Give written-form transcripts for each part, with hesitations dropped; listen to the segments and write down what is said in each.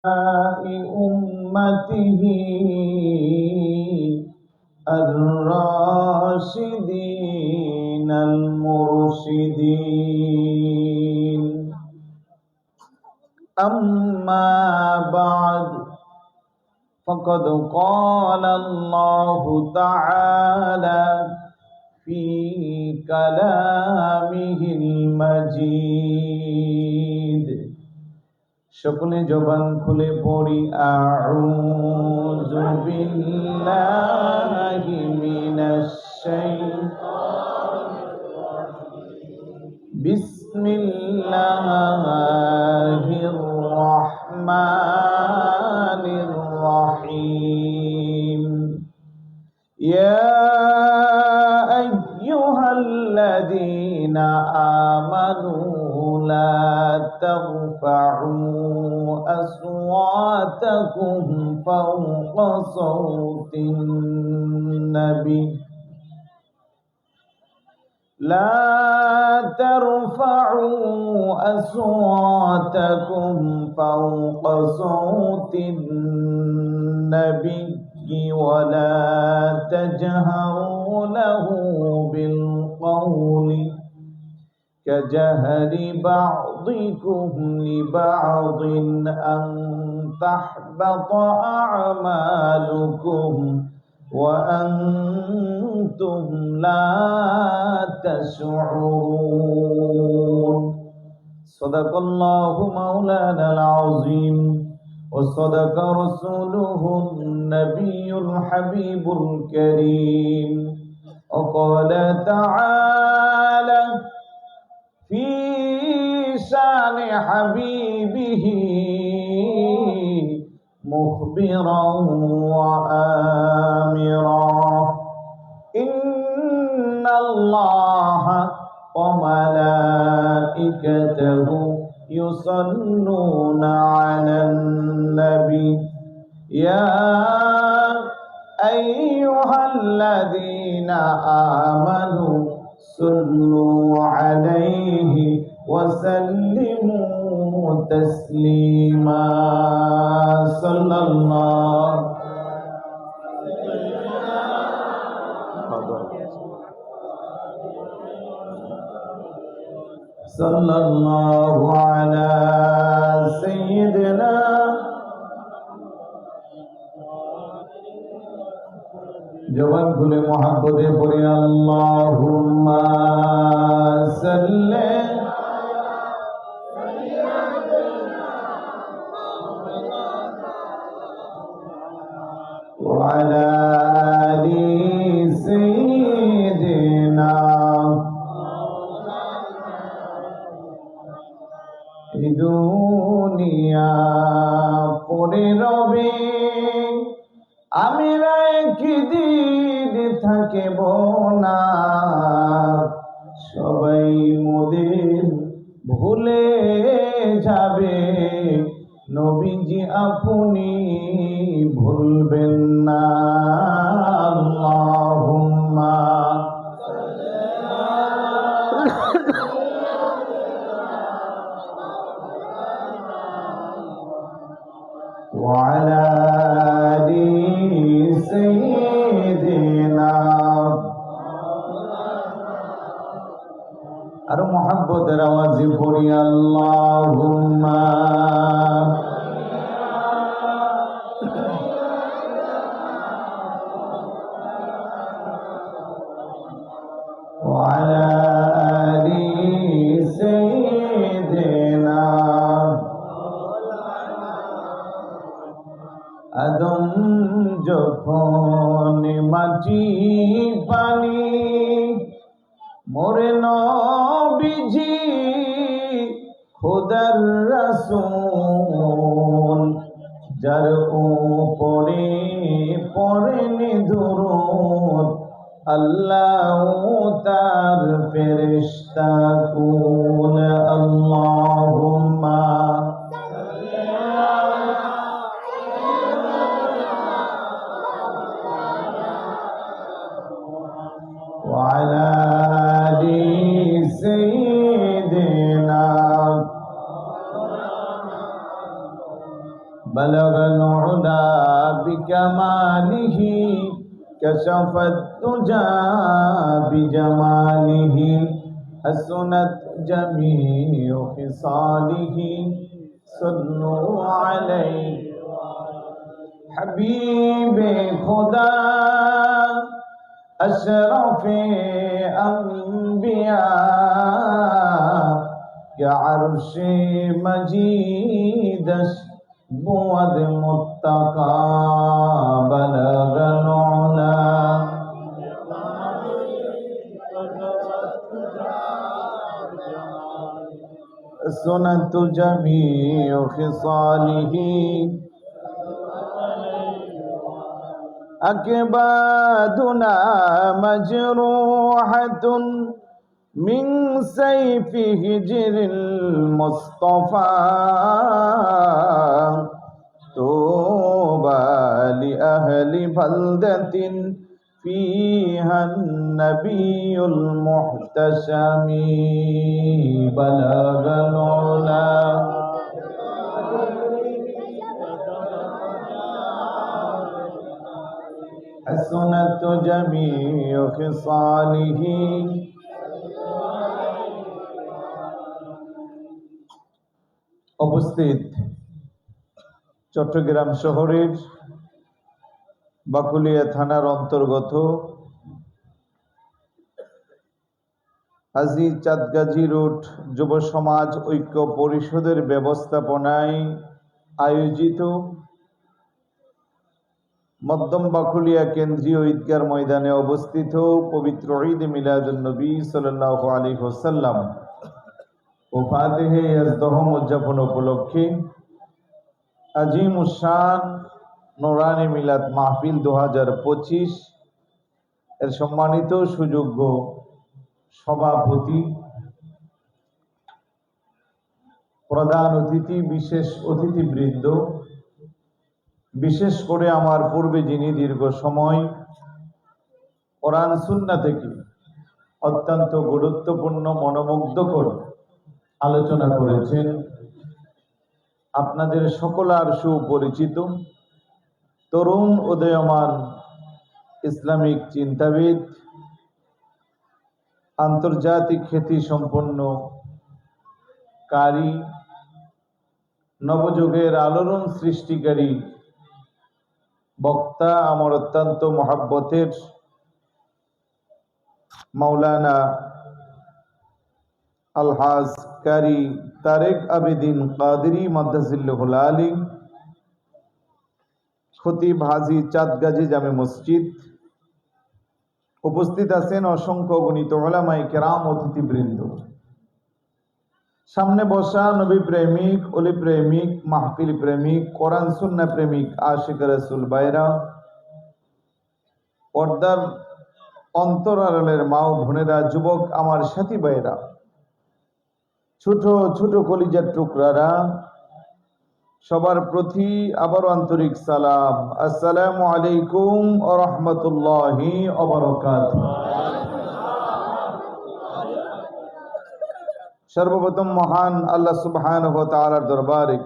أمته الراشدين المرشدين. أما بعد، فقد قال الله تعالى في كلامه المجيد। সকলে জবান খুলে পড়ি আউযু বিল্লাহি মিনাশ শাইতানির রাজিম। বিসমিল্লাহির রহমানির রহিম। ইয়া আইয়ুহাল্লাযীনা আমানু লা তারফা'উ أصواتكم فوق صوت النبي لا ترفعوا أصواتكم فوق صوت النبي ولا تجهروا له بالقول كجهر بعضكم لبعض أن تحبط أعمالكم وأنتم لا تشعرون. صدق الله مولانا العظيم وصدق رسوله النبي الحبيب الكريم. وقال تعالى في شان حبيبه مخبرا وآمرا إن الله وملائكته يصلون على النبي يا أيها الذين آمنوا صلوا عليه وسلموا تسليما. صلى الله على سيدنا জবান খুলে মহব্বতে পড়ি আল্লাহুম্মা সাল্লি ওয়া আলা আলি সাইয়্যিদিনা। এই দুনিয়া পড়ে রবে, আমরা একদিন থাকিব না। সবাই মোদের ভুলে যাবে, নবীজি আপনি ভুলবেন না। আল্লাহুম্মা ওয়া আলা আলি সাইয়্যিদিনা। আর মুহাব্বতের আওয়াজে পড়ি আল্লাহুম্মা ওয়া আলা আলি সাইয়্যিদিনা। আদম যখন মাটি পানি, মোরে নবীজি খোদার রাসূল, যার উপরে পড়েন দুরূদ আল্লাহ তার ফেরেশতা কুল। আল্লাহুম্মা وعلى آل سيدنا بلغ العلا بكماله كشف الدجى بجماله حسنت جميع خصاله صلوا عليه حبيب خدا أشرف أنبياء يا عرش مجيد بود متقى بلغ العلا سنت جميع خصاله أكبادنا مجروحة من سيف هجر المصطفى طوبى لأهل بلدة فيها النبي المحتشم بلغ العلا حسنت جميع خصاله উপস্থিত চট্টগ্রাম শহরের বাকুলিয়া থানার অন্তর্গত হাজী চাঁদগাজী রোড যুব সমাজ ঐক্য পরিষদের ব্যবস্থাপনায় আয়োজিত মধ্যম বাকুলিয়া কেন্দ্রীয় ঈদগাহ ময়দানে অবস্থিত পবিত্র ঈদ মিলাদুন নবী সাল্লাল্লাহু আলাইহি ওয়াসাল্লাম ও ফাতিহে ইয়াজদহম উদযাপন উপলক্ষে আজিমুশ শান নুরানি মিলাদ মাহফিল 2025 এর সম্মানিত সুযোগ্য সভাপতি, প্রধান অতিথি, বিশেষ অতিথিবৃন্দ, বিশেষ করে আমার পূর্বে যিনি দীর্ঘ সময় কোরআন সুন্নাহ থেকে অত্যন্ত গুরুত্বপূর্ণ মনোমুগ্ধকর আলোচনা করেছেন, আপনাদের সকলার সুপরিচিত তরুণ উদীয়মান ইসলামিক চিন্তাবিদ, আন্তর্জাতিক খ্যাতি সম্পন্ন কারি, নবযুগের আলোড়ন সৃষ্টিকারী বক্তা, আমার অত্যন্ত মহাব্বতের মাওলানা আলহাজ কারি তারেক আবেদিন কাদেরী মাদ্দাজিল্লাহুল আলী, খতিব হাজী চাঁদগাজী জামে মসজিদ, উপস্থিত আছেন অসংখ্য গণিত উলামায়ে কেরাম, অতিথিবৃন্দ, সামনে বসা নবী প্রেমিক, অলি প্রেমিক, মাহফিল প্রেমিক, কোরআন সুন্নাহ প্রেমিক, আশিক রাসূল ভাইরা, পর্দার অন্তরালের মা ও বোনেরা, যুবক আমার সাথী ভাইরা, ছোট ছোট কলিজার টুকরারা, সবার প্রতি আবারও আন্তরিক সালাম। আসসালামু আলাইকুম ওয়া রাহমাতুল্লাহি ওয়া বারাকাতুহু। সর্বপ্রথম মহান আল্লাহ সুবহানাহু ওয়া তাআলার দরবারে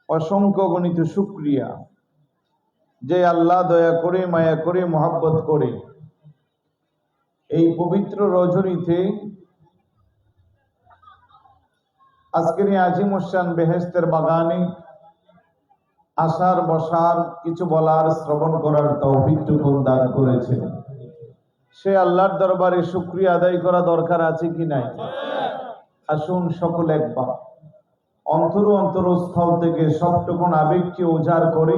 অসংখ্য গণিত শুকরিয়া, যে আল্লাহ দয়া করে, মায়া করে, মহব্বত করে এই পবিত্র রজনীতে আজকের এই আজিমুশ শান বেহেশতের বাগানে আসার, বসার, কিছু বলার, শ্রবণ করার তৌফিকটুকু দান করেছেন। সে আল্লাহর দরবারে শুকরিয়া আদায় করা দরকার আছে কি নাই? আসুন সকলে একবার অন্তরস্থল থেকে সবটুকুন আবেগকে উজাড় করে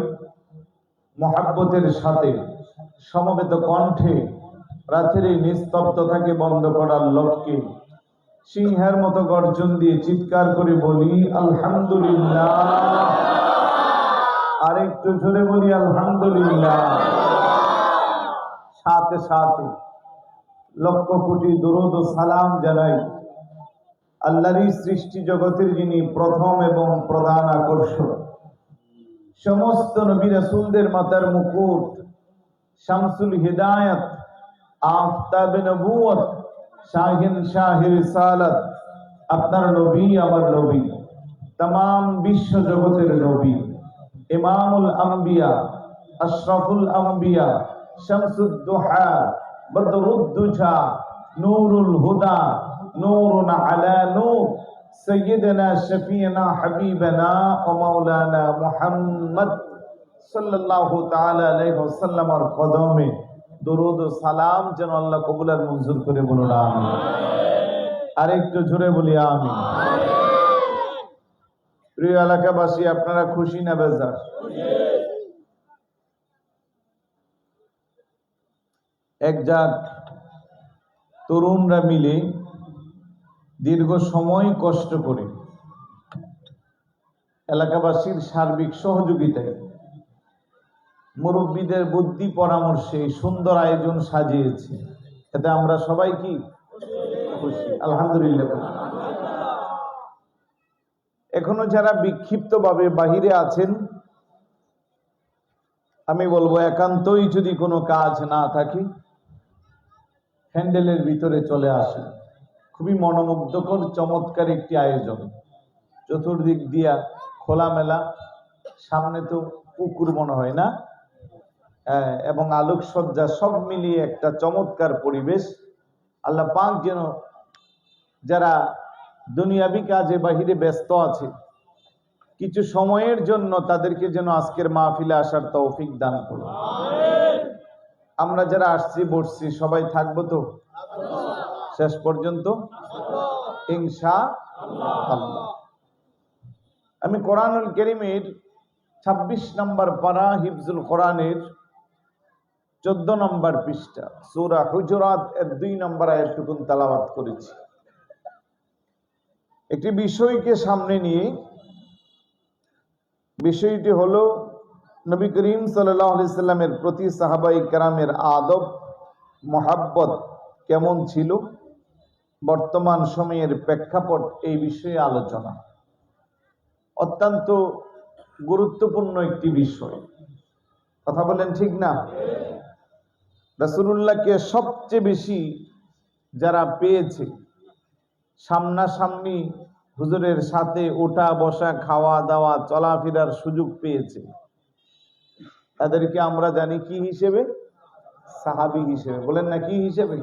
মহাব্বতের সাথে সমবেত কণ্ঠে রাতের এই নিস্তব্ধতাকে বন্ধ করার লক্ষ্যে সিংহের মতো গর্জন দিয়ে চিৎকার করে বলি আলহামদুলিল্লাহ। আরেকটু জোরে বলি আলহামদুলিল্লাহ। সাথে সাথে লক্ষ কোটি দরুদ ও সালাম জানাই আল্লাহরই সৃষ্টি জগতের যিনি প্রথম এবং প্রধান আকর্ষণ, সমস্ত নবী রাসূলদের মাথার মুকুট, শামসুল হিদায়াত, আফতাবে নবুয়ত, শাহিন শাহ রিসালাত, আপনার নবী, আমার নবী, तमाम विश्व जगतेर नबी इमामुल अंबिया अशरफुल अंबिया शमसुद्दुहा बदरुद्दुजा नूरुल हुदा नूरुन अला नूर सय्यदना शफीना हबीबना व मौलाना मुहम्मद सल्लल्लाहु ताआला अलैहि वसल्लमर कदमे दरूद ও সালাম যেন আল্লাহ কবুল আর মঞ্জুর করে বলুন আমিন। আর একটু জোরে বলি আমিন। প্রিয় এলাকাবাসী, আপনারা খুশি না বেজার? একজাক তরুণরা মিলে দীর্ঘ সময় কষ্ট করে এলাকাবাসীর সার্বিক সহযোগিতায় মুরব্বীদের বুদ্ধি পরামর্শে সুন্দর আয়োজন সাজিয়েছে। এতে আমরা সবাই কি খুশি? আলহামদুলিল্লাহ। এখনো যারা বিক্ষিপ্তভাবে বাহিরে আছেন, আমি বলবো একান্তই যদি কোনো কাজ না থাকে হ্যান্ডেলের ভিতরে চলে আসেন। খুবই মনোমুগ্ধকর চমৎকার একটি আয়োজন, চতুর্দিক দিয়া খোলামেলা, সামনে তো পুকুর মনে হয় না, এবং আলোকসজ্জা সব মিলিয়ে একটা চমৎকার পরিবেশ। আল্লাহ পাক যেন যারা দুনিয়াবি কাজে বাহিরে ব্যস্ত আছে কিছু সময়ের জন্য তাদেরকে যেন আজকের মাহফিলে আসার তৌফিক দান করুন। আমরা যারা আসছি বসছি সবাই থাকবো তো শেষ পর্যন্ত ইনশাআল্লাহ। আমি কোরআনুল কারীমের 26 নম্বর পারা হিফজুল কোরআনের 14 নম্বর পৃষ্ঠা সূরা হুজুরাত এর 2 নম্বর আয়াতটুকু তেলাওয়াত করেছি। একটি বিষয়কে সামনে নিয়ে, বিষয়টি হলো নবী করিম সাল্লাল্লাহু আলাইহি সাল্লামের প্রতি সাহাবায়ে কেরামের আদব মহাব্বত কেমন ছিল, বর্তমান সময়ের প্রেক্ষাপট, এই বিষয়ে আলোচনা। অত্যন্ত গুরুত্বপূর্ণ একটি বিষয়, কথা বলেন ঠিক না? রাসূলুল্লাহকে সবচেয়ে বেশি যারা পেয়েছে, সামনাসামনি হুজুরের সাথে ওঠা বসা খাওয়া দাওয়া চলাফেরার সুযোগ পেয়েছে, তাদেরকে আমরা জানি কি হিসেবে? সাহাবী হিসেবে। বলেন না কি হিসেবে?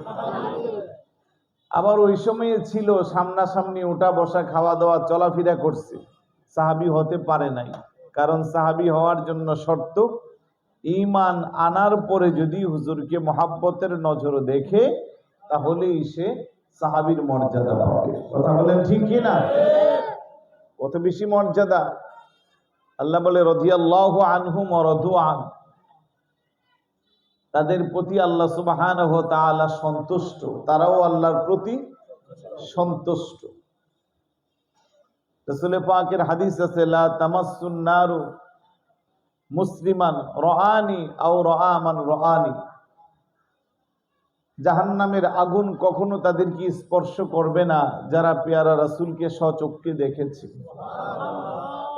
আবার ওই সময়ে ছিল সামনাসামনি ওঠা বসা খাওয়া দাওয়া চলাফেরা করছে, সাহাবী হতে পারে নাই। কারণ সাহাবী হওয়ার জন্য শর্ত ঈমান আনার পরে যদি হুজুরকে মহাব্বতের নজরে দেখে তাহলেই সে সাহাবীর মর্যাদা পাবে। কথা বলেন ঠিক কি না? কত বেশি মর্যাদা! আল্লাহ বলে রাদিয়াল্লাহু আনহুম ওয়া রাদু আন, তাদের প্রতি আল্লাহ সুবহানাহু ওয়া তাআলা সন্তুষ্ট, তারাও আল্লাহর প্রতি সন্তুষ্ট। রাসূল পাকের হাদিস আছে, লা তামাসসুন নারু মুসলিমান রাআনি আও রাআ মান রাআনি, জাহান্নামের আগুন কখনো তাদেরকে স্পর্শ করবে না যারা পেয়ারা রাসূলকে স্বচক্ষে দেখেছে,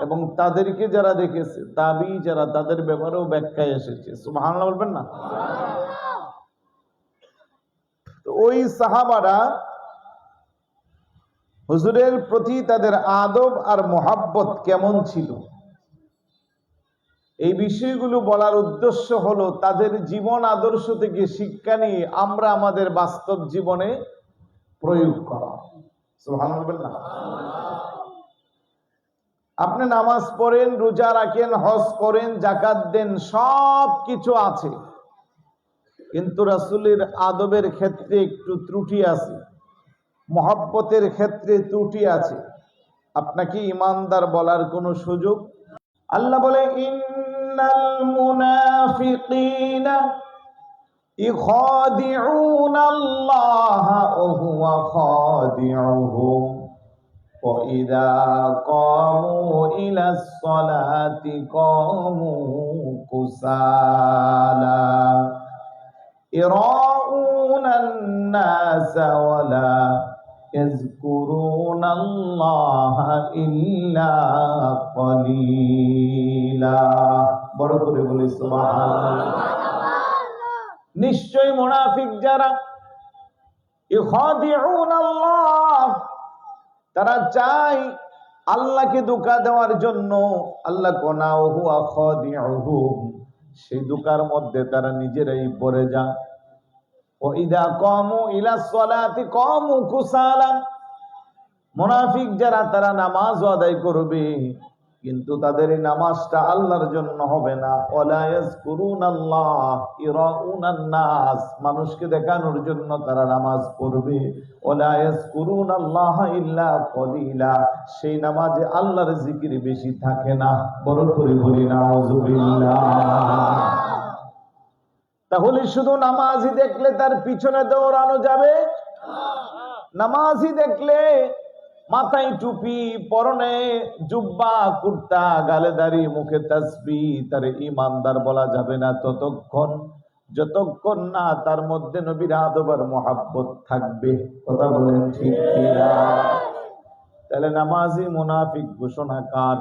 এবং তাদেরকে যারা দেখেছে তাবি যারা, তাদের ব্যাপারেও ব্যাখ্যায় এসেছে। সুবহানাল্লাহ বলবেন না? তো ওই সাহাবারা হুজুরের প্রতি তাদের আদব আর মোহাব্বত কেমন ছিল, এই বিষয়গুলো বলার উদ্দেশ্য হলো তাদের জীবন আদর্শ থেকে শিক্ষা নিয়ে আমরা আমাদের বাস্তব জীবনে প্রয়োগ করা। সুবহানাল্লাহ বলবেন না? আপনি নামাজ পড়েন, রোজা রাখেন, হজ করেন, যাকাত দেন, সব কিছু আছে, কিন্তু রাসূলের আদবের ক্ষেত্রে একটু ত্রুটি আছে, মহব্বতের ক্ষেত্রে ত্রুটি আছে। আপনাকে ইমানদার বলার কোনো সুযোগ? আল্লাহ বলে ইন্নাল মুনাফিকিনা ইখাদিউনাল্লাহা ওয়া হুয়া খাদিউহুম ওয়া ইযা কামু ইলাস সালাতি কামু কুসালা ইরাউনান নাসা ওয়া লা ইয়াযকুরুনাল্লাহা ইল্লা কলিলা। বড় করে বলি সুবহানাল্লাহ। নিশ্চয় মুনাফিক যারা, ইখাদিউনাল্লাহ, তারা চায় আল্লাহকে ধোঁকা দেওয়ার জন্য আল্লাহ কোনাউহু আখাদিউহুম, সেই ধোঁকার মধ্যে তারা নিজেরাই পড়ে যায়। ওয়াইদা কামু ইলাস সালাতি কামু কুসালা, মুনাফিক যারা তারা নামাজ আদায় করবে কিন্তু তাদের এই নামাজটা আল্লাহর জন্য হবে না। ওয়ালা ইয়াজকুরুনাল্লাহ ইরাউনান নাস, মানুষকে দেখানোর জন্য তারা নামাজ পড়বে। ওয়ালা ইয়াজকুরুনাল্লাহ ইল্লা কলিলা, সেই নামাজে আল্লাহর জিকির বেশি থাকে না। বড় করে বলি নাউজুবিল্লাহ। তাহলে শুধু নামাজি দেখলে তার পিছনে দৌড়ানো যাবে? নামাজি দেখলে মাথায় টুপি, পরনে জুব্বা, কুর্তা, গালে দাড়ি, মুখে তাসবিহ, তার ইমানদার বলা যাবে না যতক্ষণ না তার মধ্যে নবীর আদব আর মুহাব্বত থাকবে। কথা বলেন ঠিক কিনা? তাহলে নামাজি মুনাফিক ঘোষণা কার?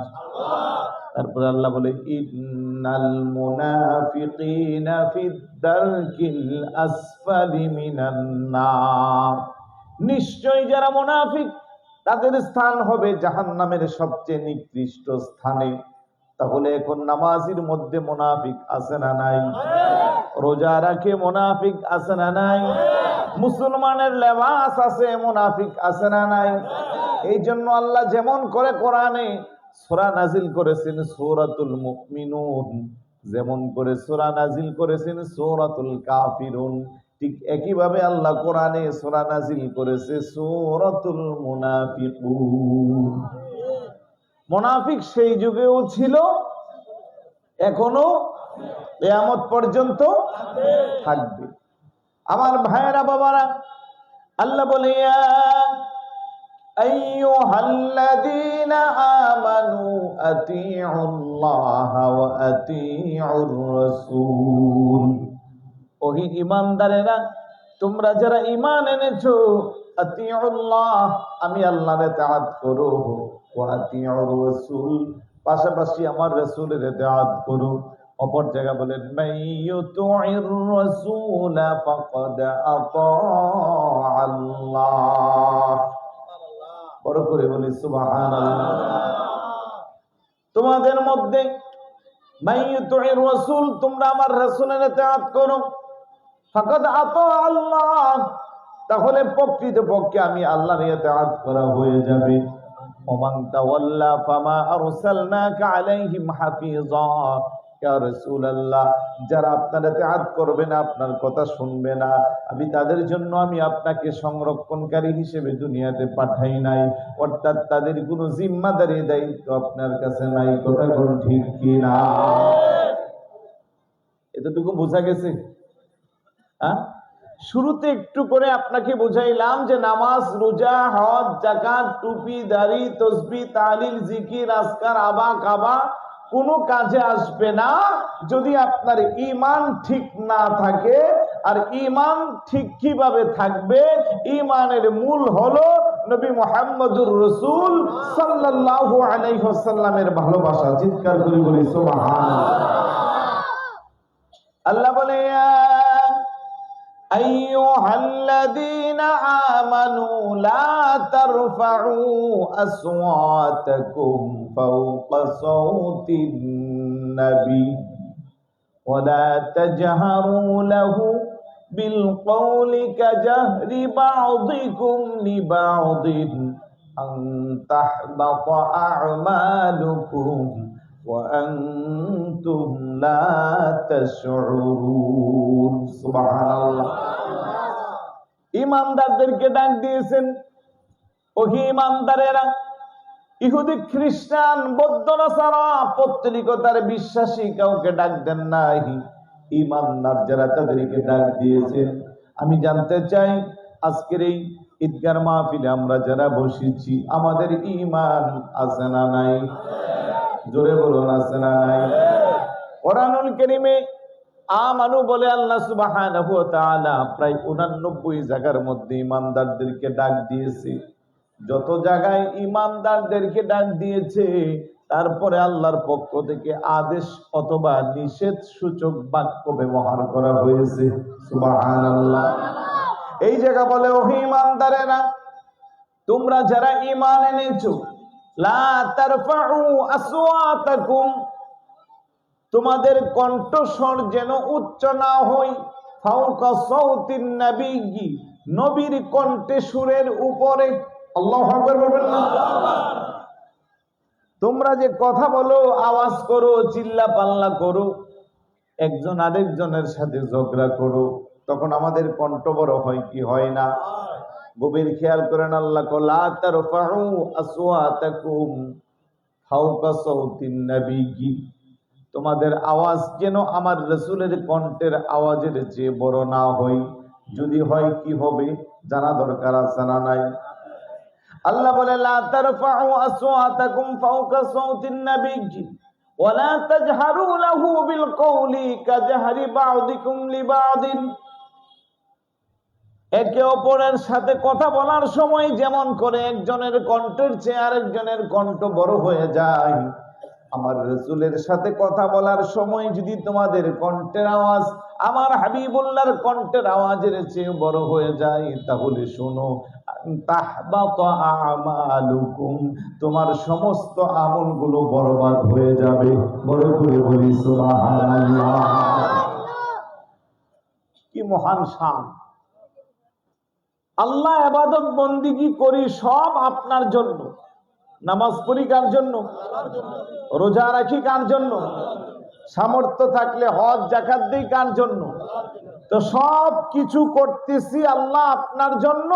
তারপরে আল্লাহ বলে ইন্নাল মুনাফিকিনা ফিদ দারকিল আসফালি মিনান নার, নিশ্চয় যারা মুনাফিক তাদের স্থান হবে জাহান্নামের সবচেয়ে নিকৃষ্ট স্থানে। তাহলে এখন নামাজির মধ্যে মুনাফিক আছে না নাই? রোজা রাখে মুনাফিক আছে না নাই? মুসলমানের লেবাস আছে, মুনাফিক আছে না নাই? এই জন্য আল্লাহ যেমন করে কোরআনে সূরা নাজিল করেছেন সূরাতুল মুমিনুন, যেমন করে সূরা নাজিল করেছেন সূরাতুল কাফিরুন, ঠিক একই ভাবে আল্লাহ কোরআনে সূরা নাজিল করেছে সূরাতুল মুনাফিকুন। মুনাফিক সেই যুগেও ছিল, এখনো কিয়ামত পর্যন্ত থাকবে। আমার ভাইয়েরা বাবারা, আল্লাহ বলে ইয়া আইয়ুহাল্লাযীনা আমানু আতিউল্লাহ ওয়া আতিউর রাসূল, ওহি ঈমানদারেরা, তোমরা যারা ঈমান এনেছো, আতিউল্লাহ, আমি আল্লাহর ইতাআত করো, ওয়া আতিউর রাসূল, পাশাপাশি আমার রাসূলের ইতাআত করো। অপর জায়গা বলেন মাইয়ুতিউর রাসূল ফাকাদ আতাআল্লাহ। বড় করে বলি সুবহানাল্লাহ। তোমাদের মধ্যে মাইয়ুতিউর রাসূল, তোমরা আমার রাসূলের ইতাআত করো, ফাকাদ আতাআল্লাহ, তাহলে প্রকৃতপক্ষে আমি আল্লাহর ইতাআত করা হয়ে যাবে। ওমান তাওয়াল্লা ফামা আরসালনাকা আলাইহিম হাফিজা, ইয়া রাসূলুল্লাহ, যারা আপনার ইতাআত করবে না, আপনার কথা শুনবে না, আমি তাদের জন্য আমি আপনাকে সংরক্ষণকারী হিসেবে দুনিয়াতে পাঠাই নাই। অর্থাৎ তাদের কোনো জিম্মাদারি দায়িত্ব আপনার কাছে নাই। কথা বল ঠিক কি না? এতটুকু বোঝা গেছে? শুরুতে একটু করে আপনাকে বুঝাইলাম যে নামাজ, রোজা, হজ, যাকাত, টুপি, দাড়ি, তাসবিহ, তাহলিল, জিকির, আজকার, আবা কাবা কোনো কাজে আসবে না যদি আপনার ঈমান ঠিক না থাকে। আর ঈমান ঠিক কিভাবে থাকবে? ঈমানের মূল হলো নবী মুহাম্মদুর রাসূল সাল্লাল্লাহু আলাইহি ওয়াসাল্লামের ভালোবাসা। চিৎকার করে বলি সুবহানাল্লাহ। আল্লাহ বলে আইয়ুহাল্লাযীনা আমানু লা তারফাউ আসওয়াতাকুম ফাওকা সাওতিন নবী ওয়া লা তাজহারু লাহু বিল কওলি কাজহরি বা'দিকুম লিবা'দিন আন তাহবাতা আ'মালুকুম ওয়া আনতুম লা তাশউরুন। সুবহানাল্লাহ। ঈমানদারদেরকে ডাক দিয়েছেন, ওহে ঈমানদারেরা, ইহুদি, খ্রিস্টান, বৌদ্ধ, নাসারা পৌত্তলিকতার বিশ্বাসী কাউকে ডাক দেন নাই। ঈমানদার যারা তাদেরকে ডাক দিয়েছেন। আমি জানতে চাই আজকের এই ঈদগার মাহফিলে আমরা যারা বসেছি, আমাদের ঈমান আছে না নাই? জোরে বলুন আছে না নাই? কোরআনুল কারীমে আমানু বলে আল্লাহ সুবহানাহু ওয়া তাআলা প্রায় 89 জায়গার মধ্যে ঈমানদারদেরকে ডাক দিয়েছে। যত জায়গায় ঈমানদারদেরকে ডাক দিয়েছে, তারপরে আল্লাহর পক্ষ থেকে আদেশ অথবা নিষেধ সূচক বাক্য ব্যবহার করা হয়েছে। সুবহানাল্লাহ। এই জায়গা বলে, ওহে ঈমানদারেরা, তোমরা যারা ঈমান এনেছো, লা তারফাউ আসওয়াতাকুম, তোমাদের কণ্ঠস্বর যেন উচ্চ না হয়, ফাওকা সাউতিন নবিয়্যি, নবীর কণ্ঠে সুরের উপরে। আল্লাহু আকবার বলবেন না? তোমরা যে কথা বলো, আওয়াজ করো, চিল্লা পাল্লা করো, একজন আরেকজনের সাথে ঝগড়া করো, তখন আমাদের কণ্ঠ বড় হয় কি হয় না? গভীর খেয়াল করেন, আল্লাহ কো লা তারফাউ আসওয়াতাকুম ফাওকা সাউতিন নবিয়্যি, তোমাদের আওয়াজ যেন আমার রাসূলের কণ্ঠের আওয়াজের চেয়ে বড় না হয়। যদি হয় কি হবে জানা দরকার আছে না নাই? আল্লাহ বলে লা তারফাউ আসওয়াতাকুম ফাওকা সাউতিন নবিয়্যি ওয়া লা তাজহারু লাহু বিল কওলি কাজহারি বা'দিকুম লিবা'দিন, একে অপরের সাথে কথা বলার সময় যেমন করে একজনের কণ্ঠের চেয়ে আরেকজনের কণ্ঠ বড় হয়ে যায়, আমার রাসূলের সাথে কথা বলার সময় যদি তোমাদের কণ্ঠের আওয়াজ আমার হাবিবুল্লাহর কণ্ঠের আওয়াজের চেয়ে বড় হয়ে যায়, তাহলে শোনো, তাহবাতা আমালুকুম, তোমার সমস্ত আমলগুলো বরবাদ হয়ে যাবে। বড় করে বলি সুবহানাল্লাহ। কি মহান শান! আল্লাহ ইবাদত বন্দেগী করি সব আপনার জন্য। নামাজ পড়ি কার জন্য? রোজা রাখি কার জন্য? সামর্থ্য থাকলে হজ যাকাত দেই কার জন্য? তো সব কিছু করতেছি আল্লাহ আপনার জন্য।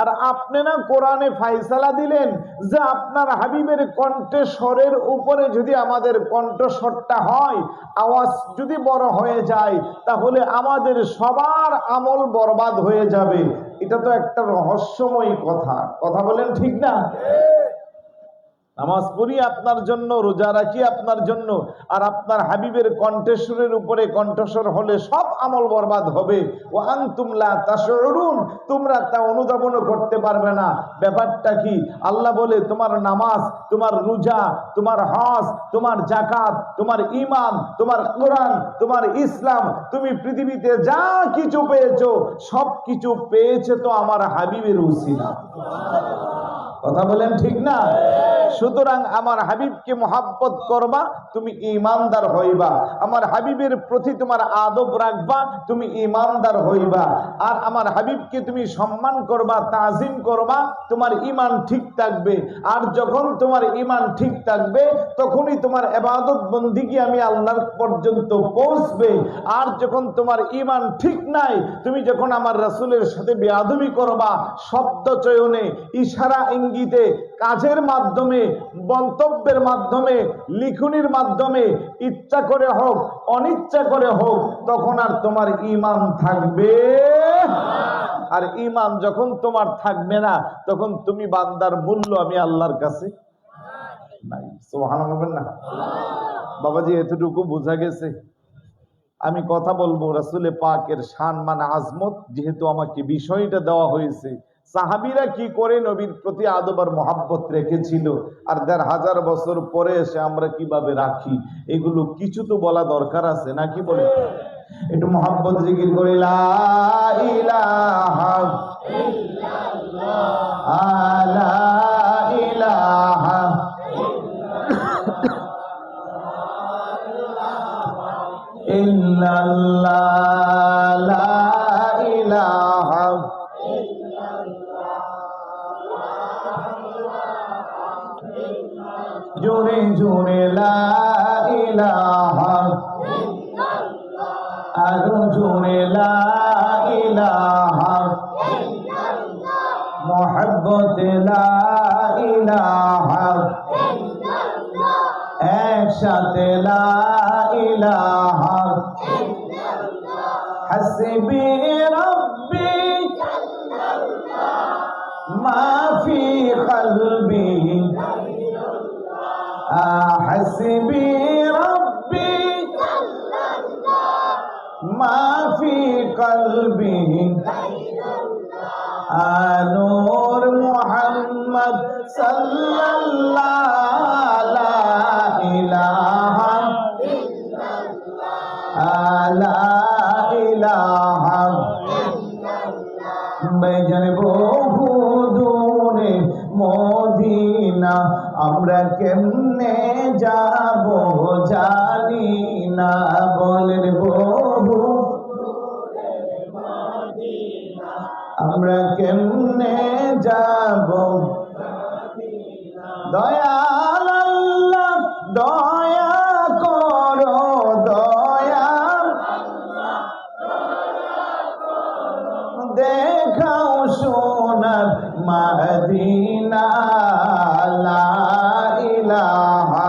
আর আপনি না কোরআনে ফায়সালা দিলেন যে আপনার হাবিবের কণ্ঠস্বরের উপরে যদি আমাদের কণ্ঠস্বরটা হয়, আওয়াজ যদি বড় হয়ে যায়, তাহলে আমাদের সবার আমল বরবাদ হয়ে যাবে। এটা তো একটা রহস্যময় কথা। কথা বলেন ঠিক না? নামাজ পড়ি আপনার জন্য, রোজা রাখি আপনার জন্য, আর আপনার হাবিবের কণ্ঠস্বরের উপরে কণ্ঠস্বর হলে সব আমল বরবাদ হবে। ওয়া আনতুম লা তাশউরুন, তোমরা তা অনুধাবনও করতে পারবে না। ব্যাপারটা কি? আল্লাহ বলে তোমার নামাজ, তোমার রোজা, তোমার হজ, তোমার যাকাত, তোমার ঈমান, তোমার কোরআন, তোমার ইসলাম, তুমি পৃথিবীতে যা কিছু পেয়েছো সব কিছু পেয়েছে তো আমার হাবিবের উসিলা। কথা বলেন ঠিক না? সুতরাং আমার হাবিবকে মহাব্বত করবা, তুমি ঈমানদার হইবা। আমার হাবিবের প্রতি তোমার আদব রাখবা, তুমি ঈমানদার হইবা। আর আমার হাবিবকে তুমি সম্মান করবা, তাজিম করবা, তোমার ঈমান ঠিক থাকবে। আর যখন তোমার ঈমান ঠিক থাকবে, তখনই তোমার ইবাদত বন্দেগী আমি আল্লাহর পর্যন্ত পৌঁছবে। আর যখন তোমার ঈমান ঠিক নাই, তুমি যখন আমার রাসূলের সাথে বেয়াদবি করবা, শব্দ চয়নে, ইশারা ইঙ্গিতে, কাজের মাধ্যমে, মন্তব্যের মাধ্যমে, লিখনির মাধ্যমে, ইচ্ছা করে হোক অনিচ্ছা করে হোক, তখন আর তোমার ঈমান থাকবে। আর ঈমান যখন তোমার থাকবে না, তখন তুমি বান্দার মূল্য আমি আল্লাহর কাছে নাই। সুবহানাল্লাহ বলেন না? বাবাজি, এতটুকু বোঝা গেছে। আমি কথা বলবো রাসূলে পাকের শান মানে আজমত, যেহেতু আমাকে বিষয়টা দেওয়া হয়েছে। সাহাবীরা কি করে নবীর প্রতি আদব আর মহাব্বত রেখেছিল, আর ১৫০০ বছর পরে এসে আমরা কিভাবে রাখি, এগুলো কিছু তো বলা দরকার আছে নাকি? বলে একটু মহাব্বত জিকির করে লা ইলাহা ইল্লাল্লাহ, লা ইলাহা ইল্লাল্লাহ, লা ইলাহা জোরে জোরে লা ইলাহা, আরো জোরে লা ইলাহা, মোহাব্বত লা ইলাহা, একসাথে লা ইলাহা, হাসবি রব্বি মা ফি কলবি, হাসবি রব্বি মা ফি কলবি, নূর মুহাম্মদ সাল্লাল্লাহু লা ইলাহা লা ইলাহা বেজান বহু দূরে মদিনা আমরা কেমনে যাব জানি না, বলেন বহু আমরা কেমনে যাব, দয়াল আল্লাহ দয়া করো, দয়াল দেখাও সোনার মদিনা, লা ইলাহা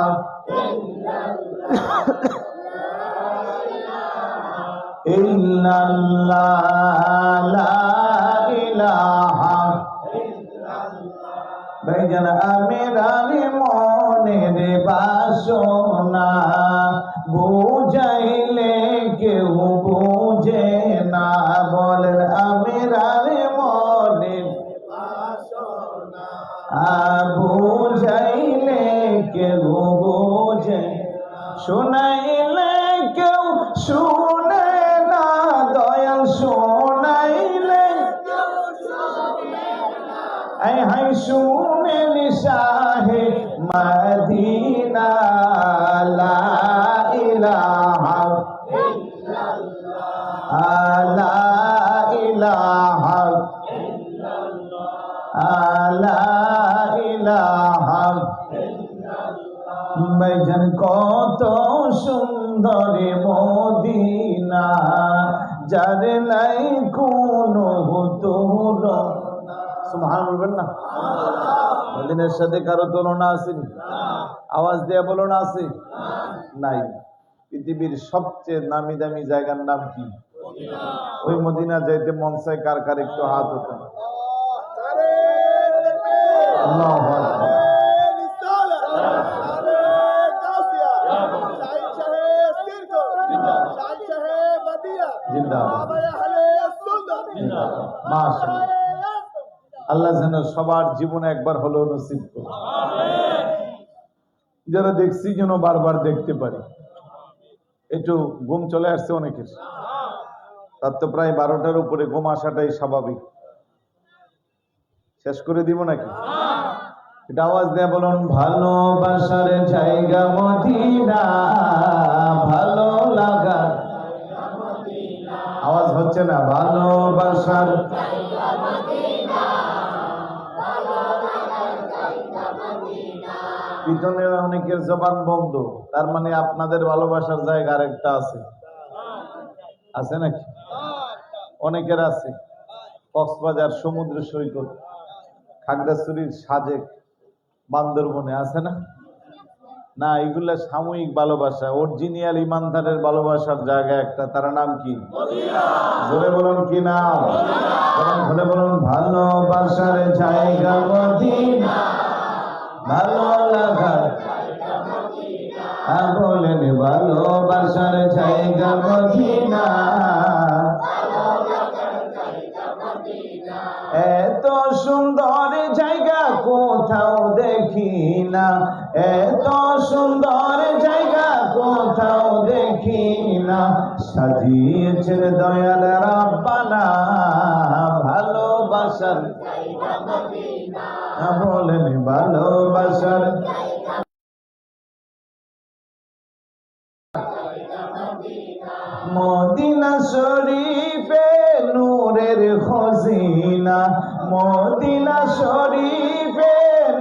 ইল্লাল্লাহ, লা ইলাহা ভাইজান আমিরার মনের বাসনা বুঝাইলে কেউ বুঝে না, বলেন আমিরার মনের বুঝাইলে কেউ বুঝে, শোনাইলে কেউ শুনে না, দয়াল শোনাইলে আই হাই শুনেন শাহে মদিনা, লা ইলাহা লা ইলাহা লা ইলাহা। ভাইজান কত সুন্দর মদিনা, যার নাই কোনো তুলনা, সুবহান বলবেন না? মদিনার সাথে কারো তুলনা আসেনি? আওয়াজ দিয়ে বলো না আছে? নাই। পৃথিবীর সবচেয়ে নামি দামি জায়গার নাম কি? ওই মদিনা যাইতে মন চায় কার কার একটু হাত ওঠান। আল্লাহু আকবার। আল্লাহ যেন সবার জীবনে একবার হলেও নসিব করে। যারা দেখছি যেন বারবার দেখতে পারি। একটু ঘুম চলে আসছে অনেকের, রাত তো প্রায় 12টার উপরে, ঘুম আসাটাই স্বাভাবিক। শেষ করে দিব নাকি? এটা আওয়াজ দেয়া বলুন, ভালোবাসার জায়গা মদিনা, ভালো লাগা আওয়াজ হচ্ছে না, ভালোবাসার পিছনে অনেকের জবান বন্ধ, তার মানে আপনাদের ভালোবাসার জায়গা আরেকটা আছে, আছে নাকি? অনেকের আছে কক্সবাজার সমুদ্র সৈকত, খাগড়াছড়ির সাজেক, বান্দরবনে, আছে না? না, এগুলা সাময়িক ভালোবাসা। অরিজিনাল ইমানদারের ভালোবাসার জায়গা একটা, তার নাম কি? জোরে বলুন কি নাম? বলে বলুন, ভালোবাসার জায়গা মদিনা, ভালো লাগা বলেন, ভালোবাসার জায়গা মদিনা, এত সুন্দর জায়গা কোথাও দেখি না, এত সুন্দর জায়গা কোথাও দেখি না, সাজিয়েছেন দয়াল রাব্বানা ভালোবাসার জায়গা মদিনা, বলেন ভালোবাসার মদিনা শরীফে নূরের খজিনা, মদিনা শরীফে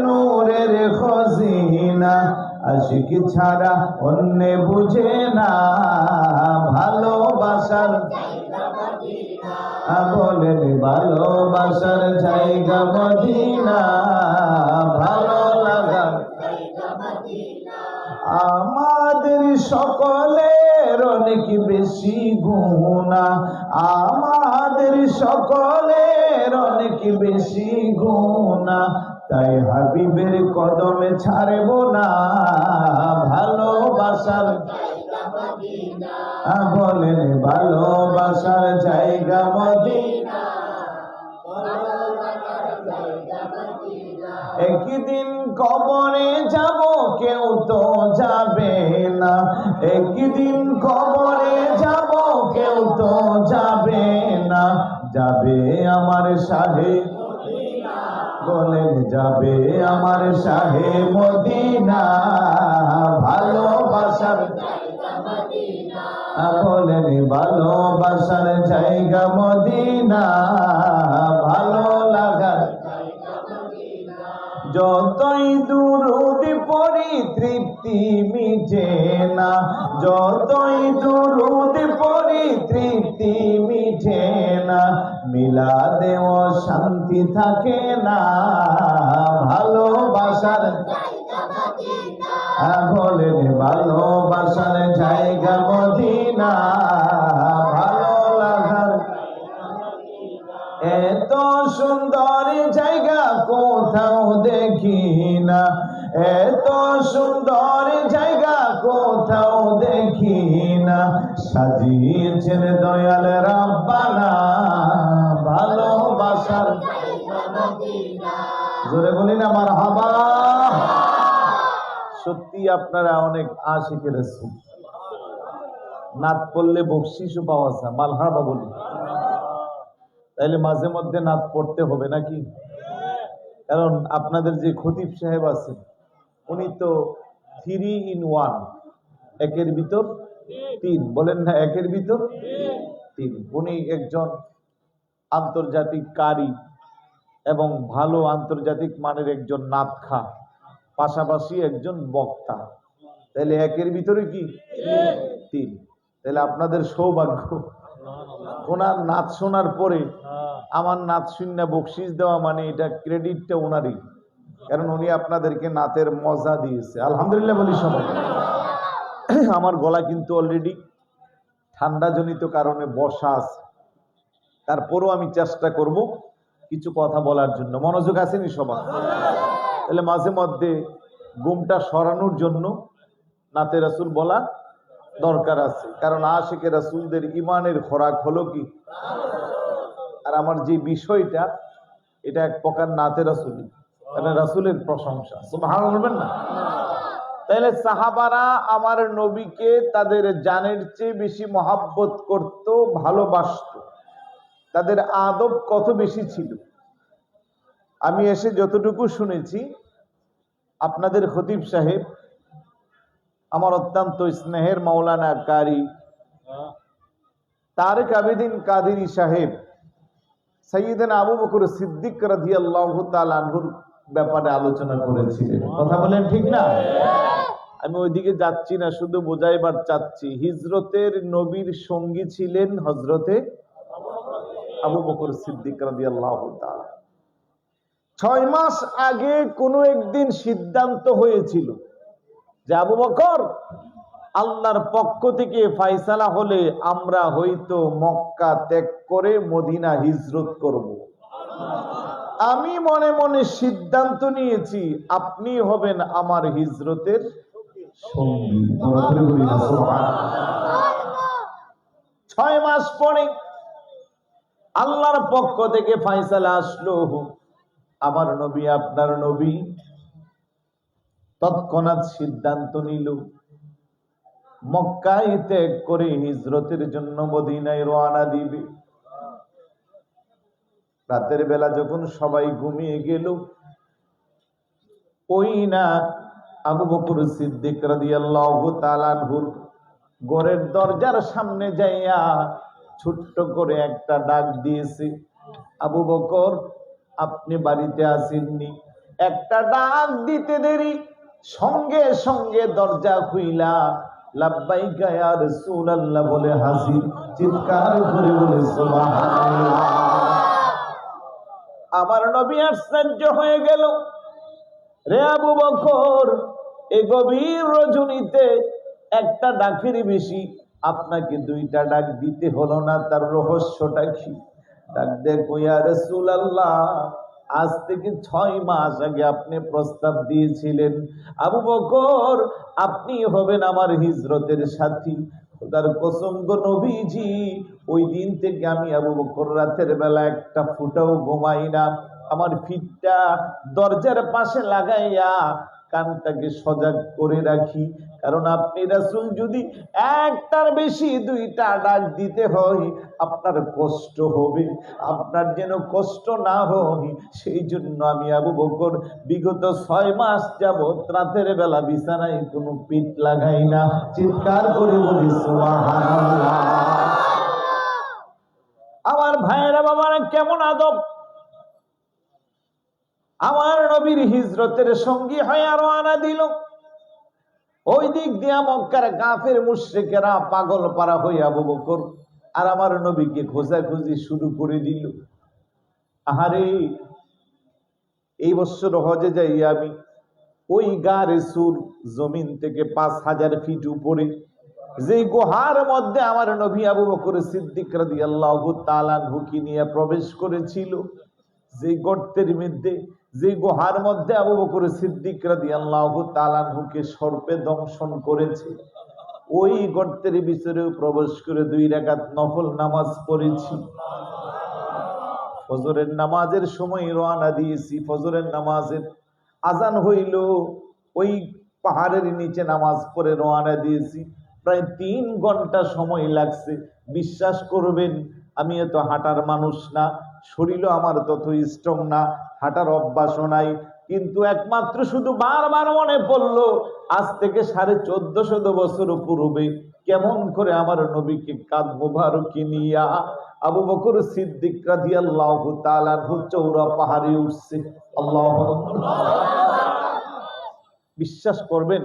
নূরের খজিনা, আশিক ছাড়া অন্য বুঝে না ভালোবাসার জায়গা মদিনা, বলেন ভালোবাসার জায়গা মদিনা, ভালো লাগা জায়গা মদিনা। আমাদের সকলের অনেক বেশি গুনাহ, আমাদের সকলের অনেক বেশি গুনাহ, তাই হাবিবের কদমে ছাড়ব না ভালোবাসার জায়গা মদিনা, বলেন ভালোবাসার জায়গা মদিনা, একদিন কবরে যাব কেউ তো যাবে না, একদিন কবরে যাব কেউ তো যাবে না, যাবে আমার শাহে বলেন যাবে আমার শাহে মদিনা, ভালোবাসার বলেন ভালোবাসার জায়গা মদিনা, ভালো লাগার যতই দুরুদ পড়ি তৃপ্তি মিটে না, যতই দুরুদ পড়ি তৃপ্তি মিটে না, মিলাদেও শান্তি থাকে না, ভালোবাসার বলেন ভালোবাসার জায়গা মদিনা, ভালো লাগার এত সুন্দর জায়গা কোথাও দেখি না, এত সুন্দর জায়গা কোথাও দেখি না, সাজিয়েছেন দয়াল রাব্বানা ভালোবাসার। জোরে বলি না মারহাবা। সত্যি আপনারা অনেক আশিকের রাসূল, নাত পড়লে বকশিশও পাওয়া যায়, মারহাবা বলি। তাইলে মাঝে মধ্যে নাত পড়তে হবে নাকি? কারণ আপনাদের যে খতিব সাহেব আছে উনি তো 3 in 1, একের ভিতর 3, বলেন না একের ভিতর 3। উনি একজন আন্তর্জাতিক কারি এবং ভালো আন্তর্জাতিক মানের একজন নাতখা, পাশাপাশি একজন বক্তা। তাহলে একের ভিতরে কি 3? তাহলে আপনাদের সৌভাগ্য, ওনার নাচ শোনার পরে আমার নাচ শুনে বকশিস দেওয়া মানে এটা ক্রেডিটটা ওনারই, কারণ উনি আপনাদেরকে নাচের মজা দিয়েছে। আলহামদুলিল্লাহ বলি সবাই। আমার গলা কিন্তু অলরেডি ঠান্ডাজনিত কারণে বসা আছে, তারপরও আমি চেষ্টা করব কিছু কথা বলার জন্য। মনোযোগ আসেনি সবার? তাহলে মাঝে মধ্যে ঘুমটা সরানোর জন্য নাতে রাসূল বলা দরকার আছে, কারণ আশিকে রাসূলদের ইমানের খোরাক হলো কি? আর আমার যে বিষয়টা এটা এক প্রকার নাতে রাসূলি, মানে রাসূলের প্রশংসা। সুবহানাল্লাহ বলবেন না? তাহলে সাহাবারা আমার নবীকে তাদের জানের চেয়ে বেশি মহাব্বত করত, ভালোবাসত। তাদের আদব কত বেশি ছিল আমি এসে যতটুকু শুনেছি, আপনাদের খতিব সাহেব আমার অত্যন্ত স্নেহের মাওলানা কারি তারেক আবেদিন কাদেরী সাহেব সাইয়েদনা আবু বকর সিদ্দিক রাদিয়াল্লাহু তাআলা আনহুর ব্যাপারে আলোচনা করেছিলেন। কথা বলেন ঠিক না? আমি ওইদিকে যাচ্ছি না, শুধু বোঝাইবার চাচ্ছি হিজরতের নবীর সঙ্গী ছিলেন হযরতে আবু বকর সিদ্দিক রাদিয়াল্লাহু তাআলা। 6 মাস আগে কোনো একদিন সিদ্ধান্ত হয়েছিল যে আবু বকর, আল্লাহর পক্ষ থেকে ফয়সালা হলে আমরা হয়তো মক্কা ত্যাগ করে মদিনা হিজরত করব। আমি মনে মনে সিদ্ধান্ত নিয়েছি আপনি হবেন আমার হিজরতের সঙ্গী। 6 মাস পরে আল্লাহর পক্ষ থেকে ফয়সালা আসলো, আমার নবী আপনার নবী তৎক্ষণাৎ সিদ্ধান্ত নিল মক্কায় ত্যাগ করে হিজরতের জন্য মদিনায় রওনা দিবে। রাতের বেলা যখন সবাই ঘুমিয়ে গেল, ওই না আবু বকর সিদ্দিক রাদিয়াল্লাহু তাআলা আনহুর ঘরের দরজার সামনে যাইয়া ছোট্ট করে একটা ডাক দিয়েছে, আবু বকর আপনি বাড়িতে আসেননি। একটা ডাক দিতে দেরি, সঙ্গে সঙ্গে দরজা খুইলা লাব্বাইকা ইয়া রাসূলুল্লাহ বলে হাজির। চিৎকার করে বলে সুবহানাল্লাহ। আমার নবী আশ্চর্য হয়ে গেল, রে আবু বকর, এই গভীর রজনীতে একটা ডাকের বেশি আপনাকে 2টা ডাক দিতে হলো না, তার রহস্যটা কি? ডাক দেখো ইয়া রাসূলুল্লাহ, আজ থেকে 6 মাস আগে আপনি প্রস্তাব দিয়েছিলেন আবু বকর আপনি হবেন আমার হিজরতের সাথী। খোদার কসম গো নবীজি, ওই দিন থেকে আমি আবু বকর রাতের বেলা একটা ফুটাও ঘুমাই না, আমার ফিটটা দরজার পাশে লাগাইয়া কানটাকে সজাগ করে রাখি, কারণ আপনি রাসূল যদি একটার বেশি দুইটা ডাক দিতে হয় আপনার কষ্ট হবে, আপনার যেন কষ্ট না হয় সেই জন্য আমি আবু বকর বিগত 6 মাস যাবত রাতের বেলা বিছানায় কোনো পিঠ লাগাই না। চিৎকার করে বলি সুবহানাল্লাহ। আমার ভাইয়েরা বাবারা, কেমন আদব! আমার নবীর হিজরতের সঙ্গী হয়ে রওনা দিল। ওই দিক দিয়া মক্কার কাফের মুশরিকেরা পাগল পারা হয়ে আবু বকর আর আমার নবীকে খোঁজাখুঁজি শুরু করে দিল। আহারে, এই বছর হজে যাই আমি ওই গারে সুর জমিন থেকে 5000 ফিট উপরে যে গুহার মধ্যে আমার নবী আবু বকর সিদ্দিক রাদিয়াল্লাহু তাআলা আনহুকে নিয়ে প্রবেশ করেছিল, যে গর্তের মধ্যে, যে গুহার মধ্যে আবু বকর সিদ্দিক রাদিয়াল্লাহু তাআলা আনহুকে সর্পে দংশন করেছে, ওই গর্তের ভিতরে প্রবেশ করে 2 রাকাত নফল নামাজ পড়েছি। ফজরের নামাজের সময় রওনা দিয়েছি। ফজরের নামাজের আজান হইল, ওই পাহাড়ের নিচে নামাজ পড়ে রওনা দিয়েছি। প্রায় 3 ঘন্টা সময় লাগছে। বিশ্বাস করবেন, আমি এত হাঁটার মানুষ না, শরীরও আমার তত স্ট্রং না, হাঁটার অভ্যাসও নাই, কিন্তু একমাত্র শুধু বারবার মনে পড়লো আজ থেকে 1450 বছর পূর্বে কেমন করে আমার নবীকে কাঁধ মোবারকে নিয়া আবু বকর সিদ্দিক রাদিয়াল্লাহু তাআলা আনহু চৌরা পাহাড়ে উঠছে। আল্লাহু আকবার। বিশ্বাস করবেন,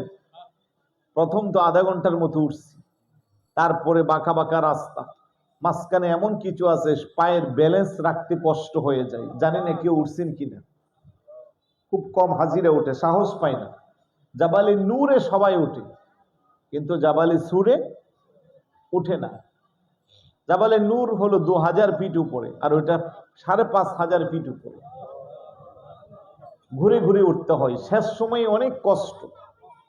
প্রথম তো আধা ঘন্টার মতো উঠছি, তারপরে বাঁকা বাঁকা রাস্তা, মাঝখানে এমন কিছু আছে পায়ের ব্যালেন্স রাখতে কষ্ট হয়ে যায়। জানি না কেউ উঠছেন কিনা, খুব কম হাজিরা ওঠে, সাহস পায় না। জাবালি নূরে সবাই উঠে, কিন্তু জাবালি সুরে উঠে না। জাবালে নূর হলো 2000 ফিট উপরে, আর ওইটা 5500 ফিট উপরে, ঘুরে ঘুরে উঠতে হয়। শেষ সময় অনেক কষ্ট,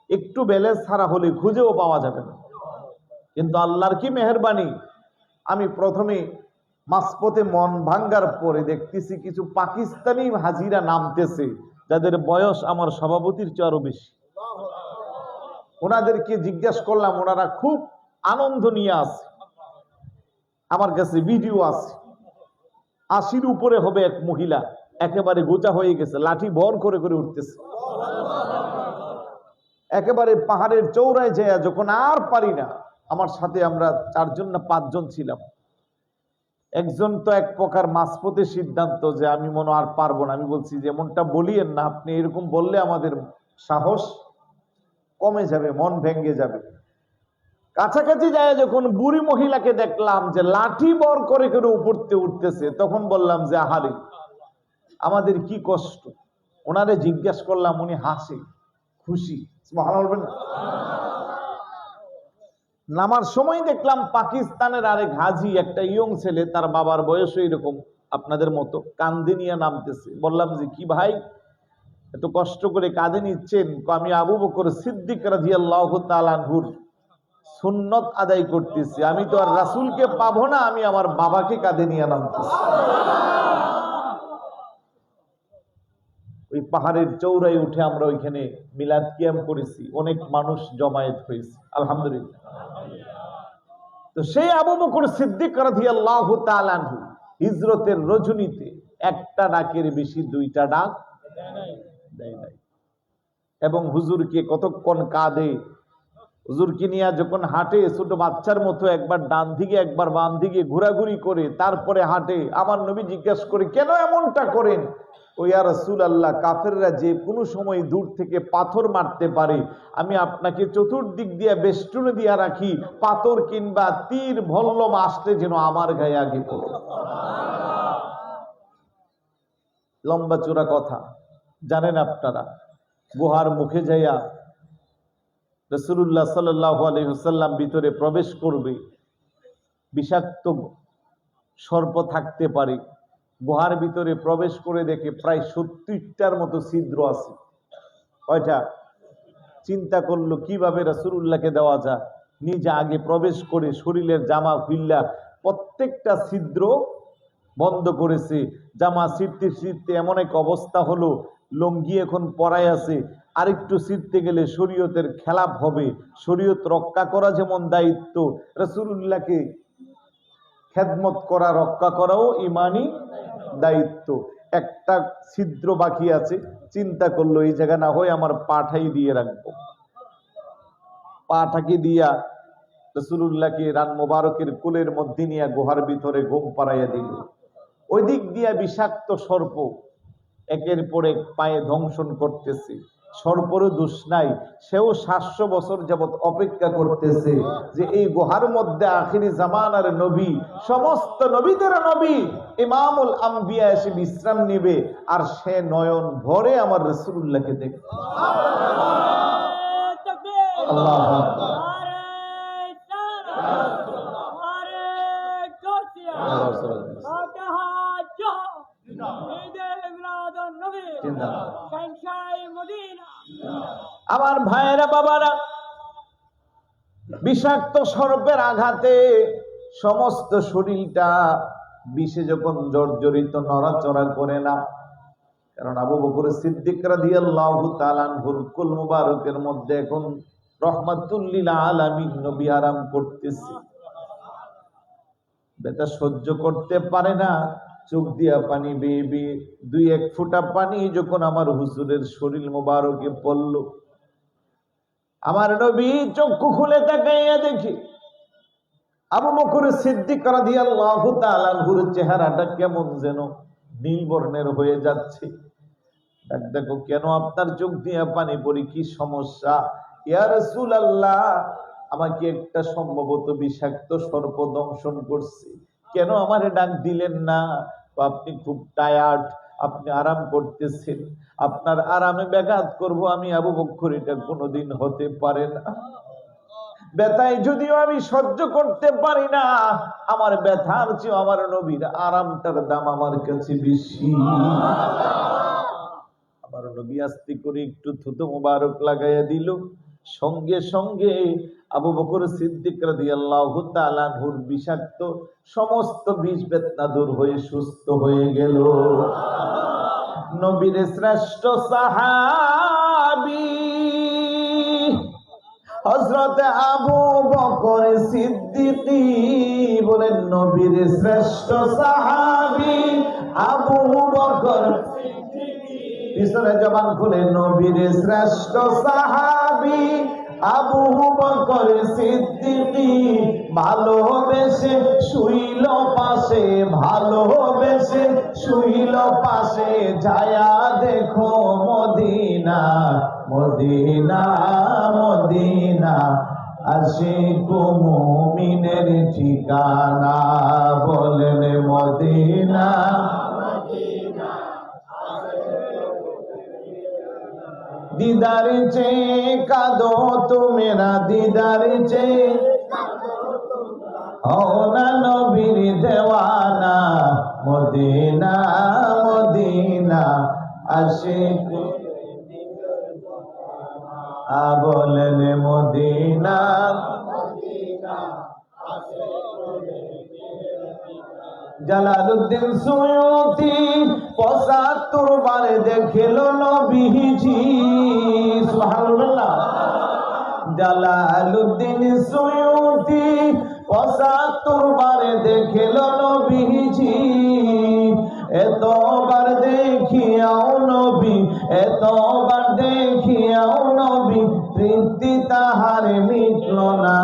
একটু ব্যালেন্স ছাড়া হলে খুঁজেও পাওয়া যাবে না। কিন্তু আল্লাহর কি মেহেরবানি, আমি প্রথমে মাঝপথে মন ভাঙ্গার পরে দেখতেছি কিছু পাকিস্তানি হাজিরা নামতেছে, যাদের বয়স আমার সভাপতির চেয়ে আরো বেশি। ওনাদেরকে জিজ্ঞাসা করলাম, ওনারা খুব আনন্দ নিয়ে আছে, আমার কাছে ভিডিও আছে। 80 উপরে হবে এক মহিলা, একেবারে গোচা হয়ে গেছে, লাঠি ভর করে করে উঠতেছে। একেবারে পাহাড়ের চৌড়ায় যায়, যখন আর পারি না, আমার সাথে আমরা 4 জন না 5 জন ছিলাম। একজন তো এক প্রকার মাঝপথে সিদ্ধান্ত যে আমি মনে আর পারবো না। আমি বলছি যে এমনটা বলিয়েন না, আপনি এরকম বললে আমাদের সাহস কমে যাবে, মন ভেঙে যাবে। কাছাকাছি যায় যখন বুড়ি মহিলাকে দেখলাম যে লাঠি বর করে করে উপরতে উঠতেছে, তখন বললাম যে আহারে আমাদের কি কষ্ট। ওনারে জিজ্ঞাসা করলাম, উনি হাসে, খুশি। বলবেন না? নামার সময় দেখলাম পাকিস্তানের আরেক হাজি, একটা ইয়ং ছেলে, তার বাবার বয়স এরকম আপনাদের মতো, কান্দে নিয়ে নামতেছে। বললাম যে কি ভাই, এত কষ্ট করে কাঁধে নিচ্ছেন? আমি আবু বকর সিদ্দিক রাদিয়াল্লাহু তাআলা আনহুর সুন্নত আদায় করতেছি, আমি তো আর রাসূলকে পাবো না, আমি আমার বাবাকে কাঁধে নিয়ে নামতেছি। ওই পাহাড়ের চৌড়ায় উঠে আমরা ওইখানে মিলাদ কিয়াম করেছি, অনেক মানুষ জমায়েত হয়েছে, আলহামদুলিল্লাহ। তো সেই আবু বকর সিদ্দিক রাদিয়াল্লাহু তাআলা আনহু হিজরতের রজনীতে একটা ডাকের বেশি 2টা ডাক দেয় নাই। এবং হুজুরকে কতক্ষণ কাঁদে, হুজুরকে নিয়ে যখন হাঁটে ছোট বাচ্চার মতো, একবার ডান দিকে একবার বাম দিকে ঘোরাঘুরি করে তারপরে হাঁটে। আমার নবী জিজ্ঞাসা করে, কেন এমনটা করেন? ও ইয়া রাসূলুল্লাহ, কাফেররা যে কোনো সময় দূর থেকে পাথর মারতে পারে, আমি আপনাকে চতুর্দিক দিয়ে বেষ্টনী দিয়ে রাখি, পাথর কিংবা তীর ভল্লম আসলে যেন আমার গায়ে আগে পড়ে। লম্বা চূড়া কথা জানেন আপনারা, গুহার মুখে যাইয়া রাসূলুল্লাহ সাল্লাল্লাহু আলাইহি ওয়াসাল্লাম ভিতরে প্রবেশ করবে, বিষাক্ত সর্প থাকতে পারে। গুহার ভিতরে প্রবেশ করে দেখে প্রায় 70টার মতো ছিদ্র আছে। কয়টা? চিন্তা করলো কিভাবে রাসূলুল্লাহকে দেওয়া যায়। নিজে আগে প্রবেশ করে শরীরের জামা খুললা প্রত্যেকটা ছিদ্র বন্ধ করেছে। জামা ছিঁড়তে ছিঁড়তে এমন এক অবস্থা হলো, লুঙ্গি এখন পরাই আছে, আরেকটু ছিঁড়তে গেলে শরীয়তের খেলাপ হবে। শরীয়ত রক্ষা করা যেমন দায়িত্ব, রাসূলুল্লাহকে খেদমত করা, রক্ষা করাও ইমানি দায়িত্ব। একটা ছিদ্র বাকি আছে, চিন্তা করলো এই জায়গা না হয় আমার পাঠাই দিয়ে রাখবো। পাটাকে দিয়া রাসূলুল্লাহকে রান মোবারকের কোলের মধ্যে নিয়ে গুহার ভিতরে ঘুম পাড়াইয়া দিল। ওই দিক দিয়া বিষাক্ত সর্প একের পর এক পায়ে দংশন করতেছে। সর্পরও দোষ নাই, সেও 700 বছর যাবৎ অপেক্ষা করতেছে যে এই গুহার মধ্যে আখিরি জামানার নবী, সমস্ত নবীদের নবী ইমামুল আম্বিয়া এসে বিশ্রাম নিবে, আর সে নয়ন ভরে আমার রাসূলুল্লাহকে দেখবে। আল্লাহু আকবার। আমার ভাইয়েরা বাবারা, বিষাক্ত সর্পের আঘাতে সমস্ত শরীরটা বিষে যখন জর্জরিত, নড়াচড়া করে না। কারণ আবু বকর সিদ্দিক রাদিয়াল্লাহু তাআলা আনহুর কুল মুবারকের মধ্যে এখন রহমাতুল লিল আলামিন নবী আরাম করতেছে। ব্যথা সহ্য করতে পারে না, চোখ দিয়া পানি বেয়ে বেয়ে 2-1 ফোঁটা পানি যখন আমার হুজুরের শরীর মোবারকে পড়ল, আমার নবী চক্ষু খুলে তাকাইয়া দেখি আবু বকর সিদ্দিক রাদিয়াল্লাহু তাআলা আনহুর চেহারাটা কেমন যেন নীল বর্ণের হয়ে যাচ্ছে। দেখো, কেন আপনার চোখ দিয়া পানি পড়ি, কি সমস্যা? ইয়া রাসূলুল্লাহ, আমাকে একটা সম্ভবত বিষাক্ত সর্প দংশন করছে, কেন আমারে ডাক দিলেন না? আপনি খুব টায়ার্ড, আপনি আরাম করতেছেন, আপনার আরামে ব্যাঘাত করব আমি আবু বকর, এটা কোনোদিন হতে পারে না। ব্যথায় যদিও আমি সহ্য করতে পারি না, আমার ব্যথার চেয়ে আমার নবীর আরামটার দাম আমার কাছে বেশি। আমার নবী আস্তে করে একটু থুতু মুবারক লাগাইয়া দিল, সঙ্গে সঙ্গে আবু বকর সিদ্দিক রাদিয়াল্লাহু তাআলা আনহুর বিষাক্ত সমস্ত বিষ বেদনা দূর হয়ে সুস্থ হয়ে গেল। নবীর শ্রেষ্ঠ সাহাবী হযরত আবু বকর সিদ্দিক বলেন, নবীর শ্রেষ্ঠ সাহাবী আবু বকর পিছনে জবান খুলে, নবীর শ্রেষ্ঠ সাহাবী আবু বকর সিদ্দিক ভালোবেসে শুইল পাশে, ভালোবেসে শুইল পাশে, যায়া দেখো মদিনা মদিনা মদিনা, আশিক মুমিনের ঠিকানা। বলেন মদিনা दीदार चे कादो तू मेरा दीदार चे हो ना नबीर देवाना मदीना मदीना आशिक बोलेन मदीना জালালউদ্দিন সুয়ুতি ৭৫ বারে দেখিল নবীজি, সুবহানাল্লাহ। জালালউদ্দিন সুয়ুতি ৭৫ বারে দেখিল নবীজি, এতবার দেখিয়াও নবী, এতবার দেখিয়াও নবী, তৃপ্তি তাহার মিটল না।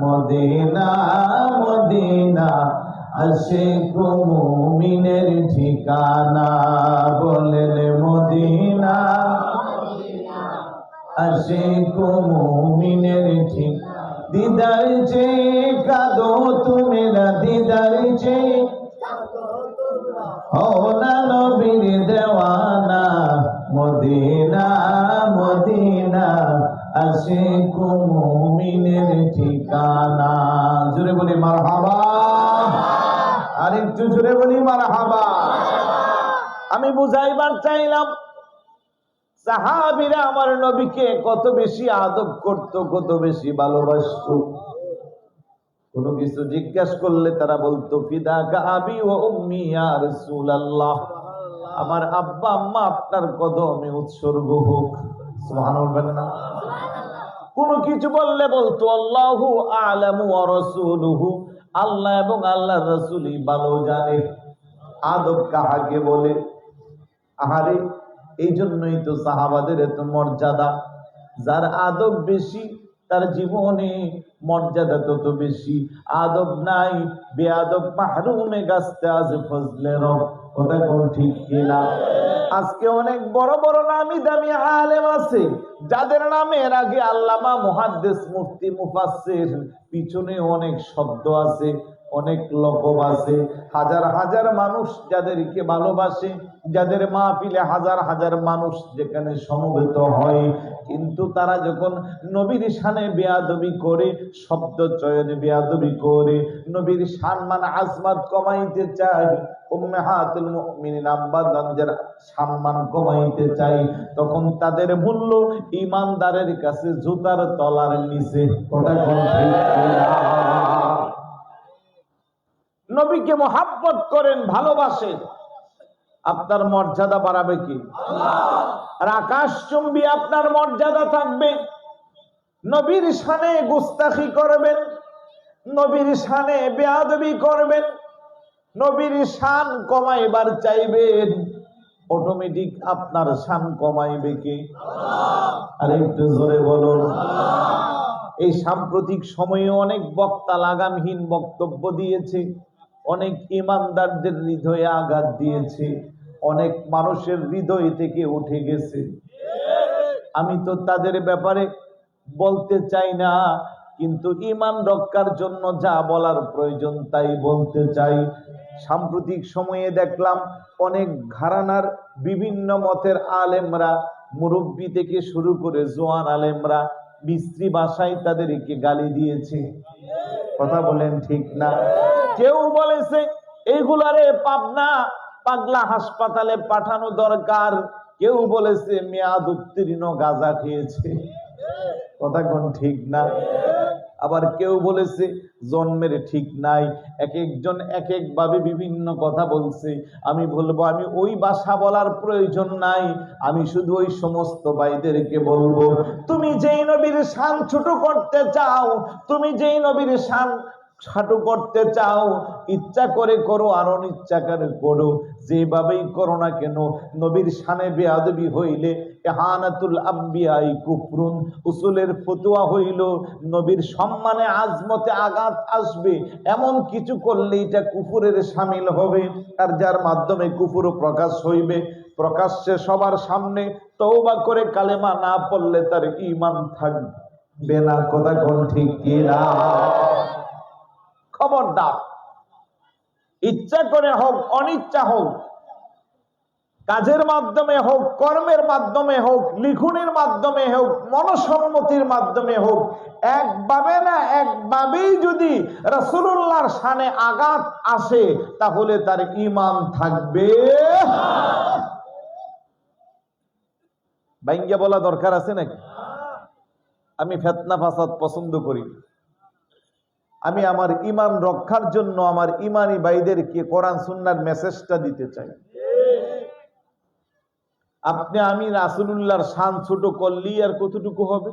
মদিনা মদিনা আশিক মুমিনের ঠিকানা। বলেন মদিনা আশিক মুমিনের ঠিকানা। দিদার চে কাদো তুমি না, দিদার চে হো না নবীর দেওয়ানা। মদিনা মদিনা আশিক মুমিনের ঠিকানা। জোরে বলি মারহাবা, আরেকটু জোরে বলি মারহাবা। আমি বুঝাইবার চাইলাম সাহাবীরা আমার নবীকে কত বেশি আদব করত, কত বেশি ভালোবাসত। কোনো কিছু জিজ্ঞাসা করলে তারা বলতো ফিদাকা আবি ওয়া উম্মি ইয়া রাসূলুল্লাহ, আমার আব্বা আম্মা আপনার কদমে উৎসর্গ হোক। সুবহানাল্লাহ বলবেন না? কোন কিছু বললে বলতো আল্লাহু আ'লামু ওয়া রাসূলুহু, আল্লাহ এবং আল্লাহর রাসূলই ভালো জানে। আদব কাহাকে বলে? আহারে, এই জন্যই তো সাহাবাদের এত মর্যাদা। যার আদব বেশি তার জীবনে মর্যাদা তত বেশি। আদব নাই, বেআদব মাহরুমে গাছতে আজ ফজলে রব। কথা কোন ঠিক কিনা? আজকে অনেক বড় বড় নামি দামি আলেম আছে, যাদের নামের আগে আল্লামা, মুহাদ্দিস, মুফতি, মুফাসসির, পিছনে অনেক শব্দ আছে, অনেক লকব আছে। হাজার হাজার মানুষ যাদেরকে ভালোবাসে, যাদের মাহফিলে হাজার হাজার মানুষ যেখানে সমবেত হয়, কিন্তু তারা যখন নবীর শানে বেয়াদবি করে, শব্দ চয়নে বেয়াদবি করে, নবীর সম্মান আজমত কমাইতে চায়, উম্মাহাতুল মুমিনিন আম্মা জানদের সম্মান কমাইতে চাই, তখন তাদের মূল্য ঈমানদারের কাছে জুতার তলার নিচে। কথা কোন ঠিক কিনা? নবীকে মহাব্বত করেন, ভালোবাসেন, আপনার মর্যাদা বাড়াবে কি? আর আকাশচুম্বী আপনার মর্যাদা থাকবে। নবীর শানে গুস্তাখি করবেন, নবীর শানে বেয়াদবি করবেন, নবীর শান কমাইবার চাইবেন, অটোমেটিক আপনার শান কমাইবে কে? আর একটু জোরে বলুন। এই সাম্প্রতিক সময়ে অনেক বক্তা লাগামহীন বক্তব্য দিয়েছে, অনেক ইমানদারদের হৃদয়ে আঘাত দিয়েছে, অনেক মানুষের হৃদয় থেকে উঠে গেছে। আমি তো তাদের ব্যাপারে বলতে চাই না, কিন্তু ঈমান রক্ষার জন্য যা বলার প্রয়োজন তাই বলতে চাই। সাম্প্রতিক সময়ে দেখলাম অনেক ঘরানার বিভিন্ন মতের আলেমরা, মুরব্বী থেকে শুরু করে জোয়ান আলেমরা মিস্ত্রি ভাষায় তাদেরকে গালি দিয়েছে। কথা বলেন ঠিক না? কেউ বলেছে এইগুলারে পাবনা পাগলা হাসপাতালে পাঠানো দরকার, কেউ বলেছে মেয়াদ উত্তীর্ণ গাঁজা খেয়েছে। কথা কোন ঠিক না? আবার কেউ বলেছে জন্মের ঠিক নাই। এক একজন এক এক ভাবে বিভিন্ন কথা বলছে। আমি বলবো, আমি ওই ভাষা বলার প্রয়োজন নাই, আমি শুধু ওই সমস্ত ভাইদেরকে বলবো, তুমি যেই নবীর শান ছোট করতে চাও, তুমি যেই নবীর শান ছাটু করতে চাও, ইচ্ছা করে করো আর অনিচ্ছা করে করো, যেভাবেই করো না কেন, নবীর শানে বেয়াদবি হইলে ইহানাতুল আম্বিয়াই কুফরুন, উসুলের ফতোয়া হইল নবীর সম্মানে আজমতে আঘাত আসবে, এমন কিছু করলে এটা কুফুরের শামিল হবে। আর যার মাধ্যমে কুফুর প্রকাশ হইবে, প্রকাশ্যে সবার সামনে তওবা করে কালেমা না পড়লে তার ঈমান থাকবে না। কথা কোন ঠিক কিনা? খবরদার, ইচ্ছা করে হোক অনিচ্ছা হোক, কাজের মাধ্যমে হোক, কর্মের মাধ্যমে হোক, লিখনের মাধ্যমে হোক, মনসম্মতির মাধ্যমে হোক, একভাবে না একভাবেই যদি রাসূলুল্লাহর শানে আঘাত আসে, তাহলে তার ঈমান থাকবে। ভাঙ্গা বলা দরকার আছে নাকি? আমি ফিতনা ফাসাদ পছন্দ করি। আমি আমার ঈমান রক্ষার জন্য আমার ঈমানি ভাইদেরকে কোরআন সুন্নাহর মেসেজটা দিতে চাই। আপনি আমি রাসূলুল্লাহর শান ছোট করলেই আর কতটুকু হবে?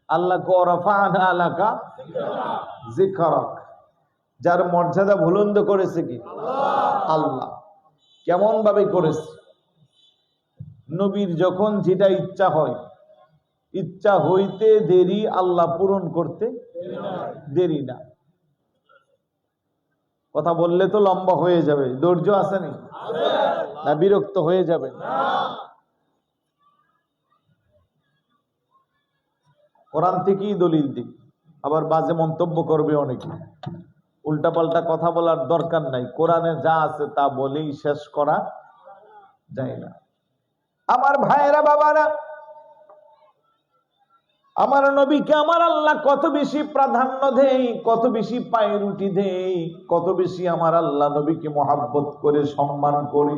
আল্লাহ কো রাফা'না লাকা যিকরাক, যার মর্যাদা বুলন্দ করেছে কি? আল্লাহ। কেমন ভাবে করেছে? নবীর যখন যেটা ইচ্ছা হয়, ইচ্ছা হইতে দেরি, আল্লাহ পূরণ করতে দেরি না। কথা বললে তো লম্বা হয়ে যাবে, ধৈর্য আছে না বিরক্ত হয়ে যাবে? কোরআন থেকেই দলিল দিই, আবার বাজে মন্তব্য করবে অনেকে। উল্টাপাল্টা কথা বলার দরকার নাই, কোরআনে যা আছে তা বলেই শেষ করা যায় না। আমার ভাইয়েরা, বাবারা, আমার নবীকে আমার আল্লাহ কত বেশি প্রাধান্য দেই, কত বেশি পায়রুটি দেই, কত বেশি আমার আল্লাহ নবীকে মহাব্বত করে সম্মান করে।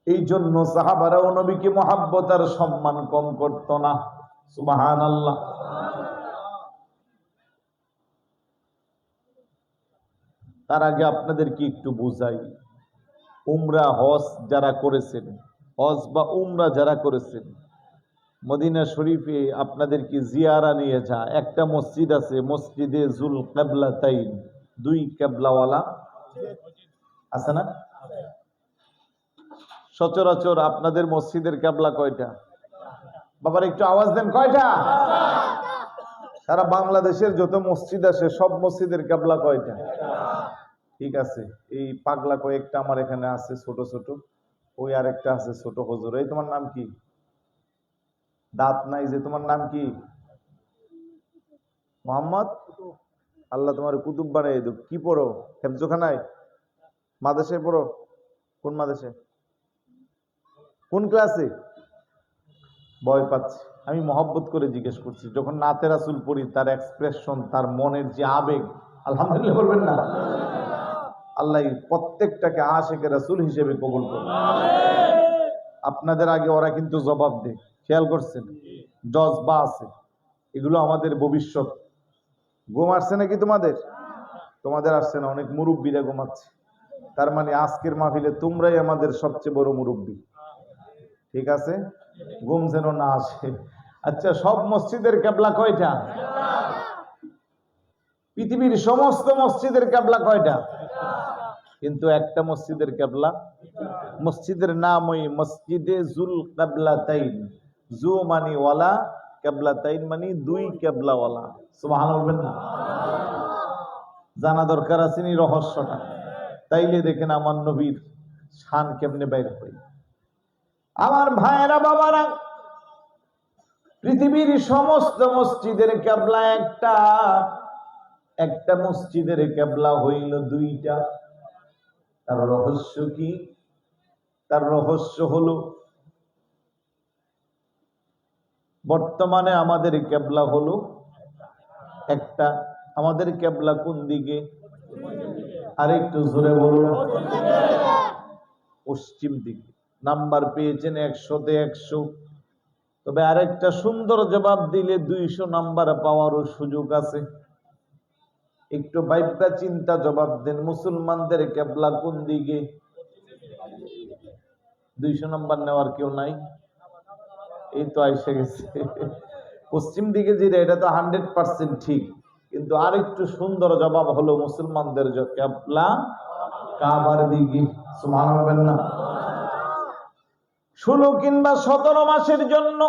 এই জন্য সাহাবারাও নবীকে মহাব্বত আর সম্মান কম করত না। সুবহানাল্লাহ। তার আগে আপনাদেরকে একটু বুঝাই, উমরা হজ যারা করেছেন হজ বা উমরা যারা করেছেন, মদিনা শরীফে আপনাদেরকে জিয়ারা নিয়ে যা। একটা মসজিদ আছে, মসজিদে জুল কেবলাতাইন, দুই কেবলাওয়ালা আছে না? সচরাচর আপনাদের মসজিদের কেবলা কয়টা? বাবার একটু আওয়াজ দেন, কয়টা? সারা বাংলাদেশের যত মসজিদ আছে সব মসজিদের কেবলা কয়টা? ঠিক আছে, এই পাগলা কয়েকটা আমার এখানে আছে ছোট ছোট, ওই আরেকটা আছে ছোট হুজুর। এই তোমার নাম কি? দাঁত নাই যে, তোমার নাম কি? মোহাম্মদ। আল্লাহ তোমার কুতুব বানাই দেব। কি পড়ো? হেফজোখানায় মাদ্রাসায় পড়ো? কোন মাদ্রাসায়, কোন ক্লাসে? ভয় পাচ্ছি, আমি মহব্বত করে জিজ্ঞেস করছি। যখন নাতে রাসূল পড়ি, তার এক্সপ্রেশন, তার মনের যে আবেগ, আলহামদুলিল্লাহ বলবেন না? আল্লাহ প্রত্যেকটাকে আশিকে রাসূল হিসেবে কবুল করুন। আপনাদের আগে ওরা কিন্তু জবাব দেয়, খেয়াল করছেন? জজবা আছে, এগুলো আমাদের ভবিষ্যৎ। ঘুম আসছে নাকি তোমাদের? তোমাদের আসছে না, অনেক মুরব্বীরা ঘুমাচ্ছে। তার মানে আজকের মাহফিলে তোমরাই আমাদের সবচেয়ে বড় মুরব্বী। ঠিক আছে, ঘুম যেন না আসে। আচ্ছা, সব মসজিদের কেবলা কয়টা? পৃথিবীর সমস্ত মসজিদের কেবলা কয়টা? কিন্তু একটা মসজিদের কেবলা, মসজিদের নাম ওই মসজিদে জুল কেবলাতাইন। জু মানি ওয়ালা, কেবলাতাইন মানি দুই কেবলাওয়ালা। সুবহানাল্লাহ বলবেন না? জানা দরকার আছে নি রহস্যটা? তাইলে দেখেন আমার নবীর শান কেমনে বাইরে হয়। আমার ভাইয়েরা, বাবারা, পৃথিবীর সমস্ত মসজিদের কেবলা একটা, একটা মসজিদের কেবলা হইল দুইটা। তার রহস্য কি? তার রহস্য হলো, বর্তমানে আমাদের কেবলা হলো একটা। আমাদের কেবলা কোন দিকে? আরেকটু জোরে বলুন। পশ্চিম দিকে। নাম্বার পেয়েছেন 100-তে 100। তবে আরেকটা সুন্দর জবাব দিলে 200 নাম্বার পাওয়ারও সুযোগ আছে। একটু ভাইবা চিন্তা জবাব দেন, মুসলমানদের কেবলা কোন দিকে? 200 নাম্বার নেওয়ার কেউ নাই? এই তো আইসে গেছে। পশ্চিম দিকে যেটা, এটা তো 100% ঠিক, কিন্তু আরেকটু সুন্দর জবাব হলো মুসলমানদের কেবলা কাবার দিকে। সুবহানাল্লাহ না? 16 কিংবা 17 মাসের জন্য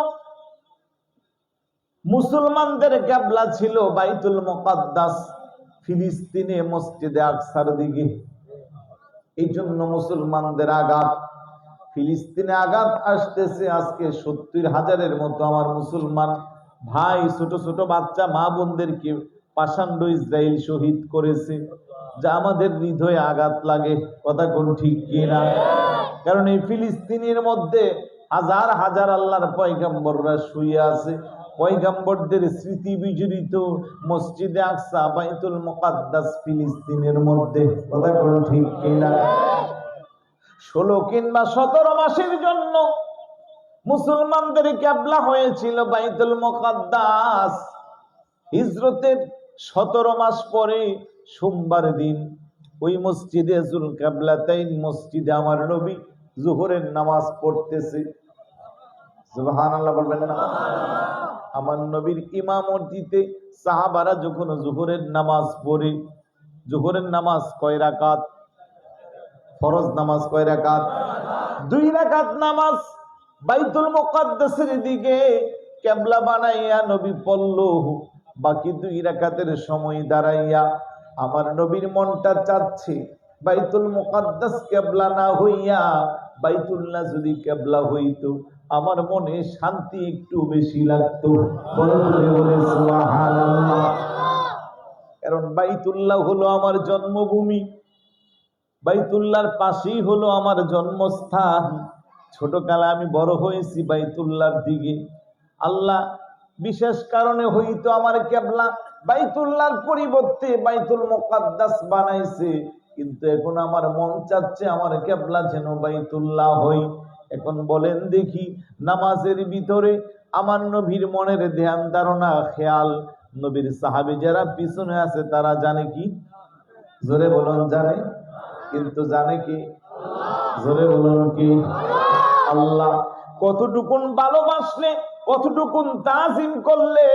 মুসলমানদের কেবলা ছিল বাইতুল মুকাদ্দাস, ফিলিস্তিনে মসজিদে আকসার দিকে। এই জন্য মুসলমানদের আঘাত, ফিলিস্তিনে আঘাত আসতেছে। আজকে 70,000-এর মতো আমার মুসলমান ভাই, ছোট ছোট বাচ্চা, মা বোনদেরকে পাষাণ্ড ইসরায়েল শহীদ করেছে, যা আমাদের হৃদয়ে আঘাত লাগে। কথা কোন ঠিক কিনা? কারণ এই ফিলিস্তিনের মধ্যে হাজার হাজার আল্লাহর পয়গম্বররা শুয়ে আছে। পয়গম্বরদের স্মৃতি বিজড়িত মসজিদে আকসা, বাইতুল মুকাদ্দাস ফিলিস্তিনের মধ্যে। কথা কোন ঠিক কিনা? 16 কিংবা 17 মাসের জন্য মুসলমানদের কেবলা হয়েছিল বাইতুল মুকাদ্দাস। হিজরতের 17 মাস পরে সোমবার দিন ওই মসজিদে জুল কেবলাতাইন মসজিদে আমার নবী জোহরের নামাজ পড়তেছে। সুবহানাল্লাহ বলবেন না? আমার নবীর ইমামতিতে সাহাবারা যখন জোহরের নামাজ পড়ে, জোহরের নামাজ কয় রাকাত? ফরজ নামাজ কয় রাকাত? 2 রাকাত নামাজ বাইতুল মুকাদ্দাসের দিকে কেবলা বানাইয়া নবী পড়ল। বাকি 2 রাকাতের সময় দাঁড়াইয়া আমার নবীর মনটা চাচ্ছে বাইতুল মুকাদ্দাস কেবলা না হইয়া বাইতুল্লাহ যদি কেবলা হইতো, আমার মনে শান্তি একটু বেশি লাগতো। বলে সুবহানাল্লাহ। কারণ বাইতুল্লাহ হলো আমার জন্মভূমি, বাইতুল্লাহর পাশেই হলো আমার জন্মস্থান। ছোটকালে আমি বড় হয়েছি বাইতুল্লাহর দিকে। আল্লাহ বিশেষ কারণে হয়তো আমার কেবলা বাইতুল্লাহর পরিবর্তে বাইতুল মুকাদ্দাস বানাইছে, কিন্তু এখন আমার মন চাচ্ছে আমার কেবলা যেন বাইতুল্লাহ হই। এখন বলেন দেখি, নামাজের ভিতরে আমার নবীর মনের ধ্যান ধারণা খেয়াল নবীর সাহাবী যারা পিছনে আছে তারা জানে কি? জোরে বলুন জানে। কিন্তু জানে কি? জোরে বলুন কি? আল্লাহ কতটুকুন ভালোবাসলে, কতটুকুন তাজিম করলে,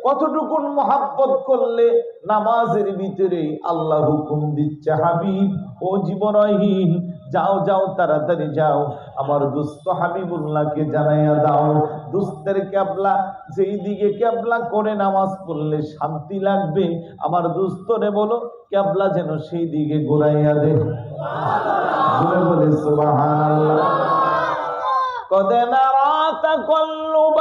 কতটুকুন মহাব্বত করলে নামাজের ভিতরে আল্লাহ হুকুম দিচ্ছে, হাবিব ও জিবরাইল যাও যাও তাড়াতাড়ি যাও, আমার দুস্থ হাবিবুল্লাহকে জানাইয়া দাও দুস্থের কিবলা যেই দিকে কিবলা করে নামাজ পড়লে শান্তি লাগবে, আমার দুস্থরে বলো কিবলা যেন সেই দিকে ঘুরাইয়া দে। বলে বলে সুবহানাল্লাহ। قد نرى تقلب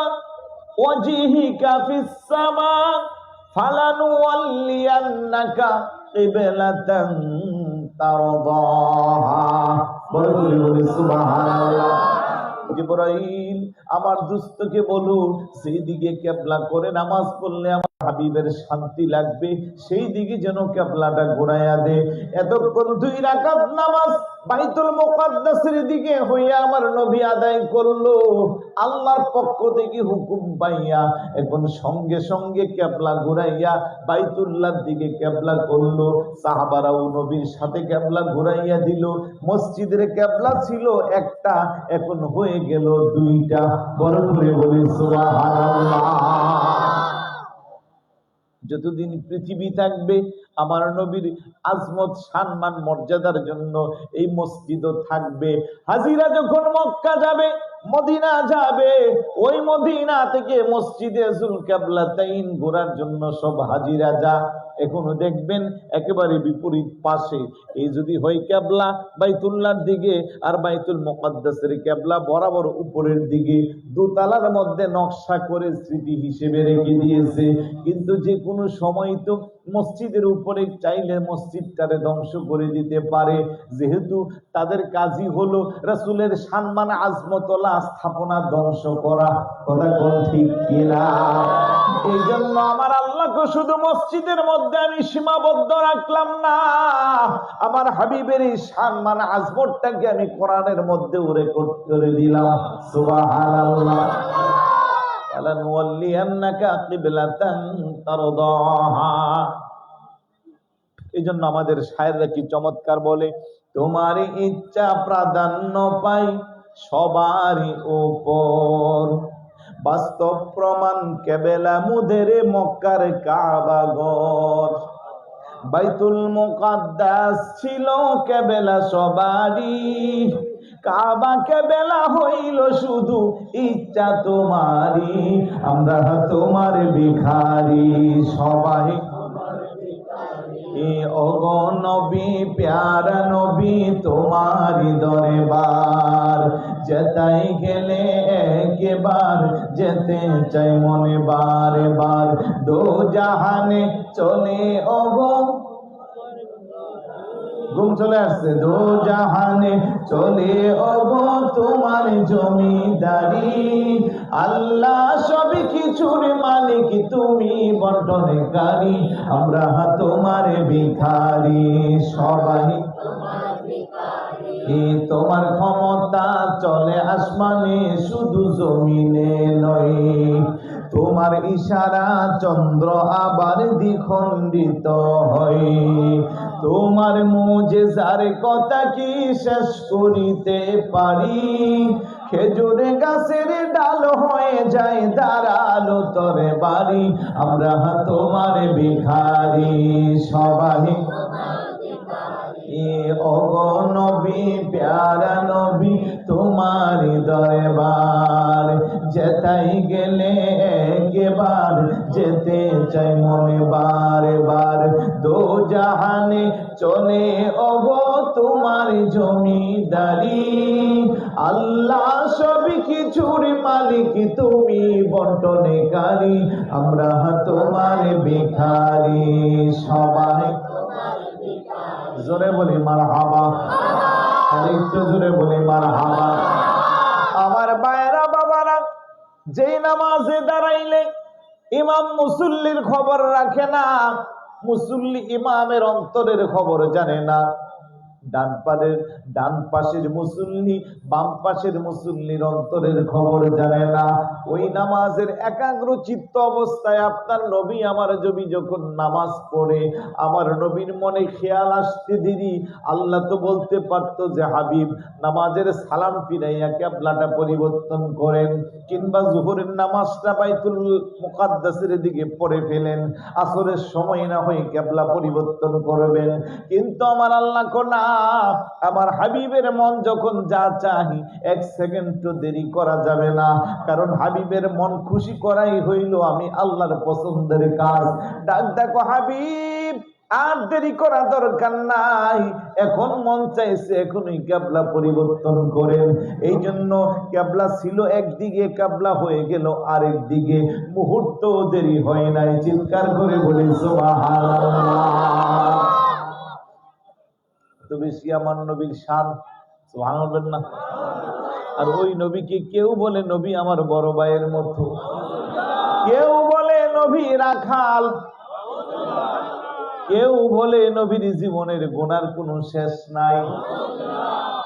وجهك في السماء فلنولينك قبلة ترضاها। বলে সুবহানাল্লাহ। জিবরাইল আমার দুস্থকে বলো সেই দিকে কিবলা করে নামাজ পড়লে আমার হাবিবের শান্তি লাগবে, সেই দিকে যেন কিবলাটা ঘুরাইয়া দে। এতক্ষণ 2 রাকাত নামাজ বাইতুল মুকাদ্দাসের দিকে হইয়া আমার নবী আদায় করলো, আল্লাহর পক্ষ থেকে হুকুম পাইয়া এখন সঙ্গে সঙ্গে কিবলা ঘুরাইয়া বাইতুল্লাহর দিকে কিবলা করলো। সাহাবারাও নবীর সাথে কিবলা ঘুরাইয়া দিল। মসজিদের কিবলা ছিল একটা, এখন হয়ে গেল 2টা। বড় করে বলি সুবহানাল্লাহ। যতদিন পৃথিবী থাকবে আমার নবীর আজমত সম্মান মর্যাদার জন্য এই মসজিদও থাকবে। হাজিরা যখন মক্কা যাবে, মদিনা যাবে, ওই মদিনা থেকে মসজিদে যুলকিবলাতাইন ঘোরার জন্য সব হাজিরা যা। এখনো দেখবেন একেবারে বিপরীত পাশে, এই যদি হয় কিবলা বাইতুল্লাহর দিকে আর বাইতুল মুকাদ্দাসের কিবলা বরাবর উপরের দিকে, দোতলার মধ্যে নকশা করে স্মৃতি হিসেবে রেখে দিয়েছে। কিন্তু যে কোনো সময় তো মসজিদের উপরে চাইলে মসজিদটারে ধ্বংস করে দিতে পারে, যেহেতু তাদের কাজই হলো রাসূলের সম্মান আজমতলা স্থাপনা ধ্বংস করা। কথা কোন ঠিক কিনা? এই জন্য আমার আল্লাহকে শুধু মসজিদের মধ্যে আমি সীমাবদ্ধ রাখলাম না, আমার হাবিবের এই সম্মান আজমতটাকে আমি কোরআনের মধ্যে রেকর্ড করে দিলাম। সুবহানাল্লাহ। এই জন্য আমাদের শায়েররা কি চমৎকার বলে, তোমার ইচ্ছা প্রাধান্য পাই সবারই উপর, বাস্তব প্রমাণ কেবলা মুদের মক্কার কাবা ঘর। বাইতুল মুকাদ্দাস ছিল কেবলা সবারই, কাবা কেবলা হইল শুধু ইচ্ছা তোমারই। আমরা তোমার ভিখারি সবাই, ওগো নবী প্যারা নবী তোমারি দরবার, যেতাই গেলে একবার যেতে চাই মনে বারে বার। দো জাহানে চলে ওগো, ঘুম চলে আসছে, দো জাহানে চলে ওগো তোমার জমিদারি। আল্লাহ সব কিছুর মালিক, তুমি বন্টনকারী। আমরা তোমার ভিখারি সবাই, তোমার ক্ষমতা চলে আসমানে শুধু জমিনে নয়। তোমার ইশারা চন্দ্র আবার দ্বিখণ্ডিত হয়। তোমার মুজিজার কথা কি শেষ করিতে পারি? খেজুর গাছের ডাল হয়ে যায় দাঁড়ালো তরে বাড়ি। আমরা তোমার ভিখারি সবাই, ওগো নবী প্যারা নবী তোমার দরবার, যেতাই গেলে একবার যেতে চাই মনে বারে বার। দো জাহানে চলে ওগো তোমার জমিদারি। আল্লাহ সব কিছুর মালিক, তুমি বন্টনকারী। আমরা তোমার ভিখারি সবাই। জোরে বলি মারহাবা, আরেকটু জোরে বলি মারহাবা। আমার ভাইরা বাবারা, যেই নামাজে দাঁড়াইলে ইমাম মুসল্লির খবর রাখে না, মুসল্লি ইমামের অন্তরের খবর জানে না। ডান পাশের মুসল্লি বাম পাশের মুসল্লির অন্তরের খবর জানে না। ওই নামাজের একাগ্র চিত্ত অবস্থায় আপনার নবী আমার নবী যখন নামাজ পড়ে, আমার নবীর মনে খেয়াল আসতে দেরি, আল্লাহ তো বলতে পারতো যে হাবিব নামাজের সালাম ফিরাইয়া কিবলাটা পরিবর্তন করেন, কিংবা জোহরের নামাজটা বাইতুল মুকাদ্দাসের দিকে পড়ে ফেলেন, আসরের সময় না হয়ে কিবলা পরিবর্তন করবেন। কিন্তু আমার আল্লাহ না, আমার হাবিবের মন যখন যা চাহি 1 সেকেন্ড দেরি করা যাবে না, কারণ হাবিবের মন খুশি করাই হইল আমি আল্লাহর পছন্দের কাজ। ডাক দেখো হাবিব, আর দেরি করা দরকার নাই, এখন মন চাইছে এখনই কিবলা পরিবর্তন করেন। এই জন্য কিবলা ছিল একদিকে, কিবলা হয়ে গেল আরেক দিকে, মুহূর্ত দেরি হয় নাই। চিৎকার করে বলি সুবহানাল্লাহ। তো বেশি আমার নবীর শান, সুবহানাল্লাহ না? আর ওই নবীকে কেউ বলে নবী আমার বড় ভাইয়ের মতো, কেউ বলে নবী রাখাল, কেউ বলে নবীর জীবনের গুনার কোনো শেষ নাই,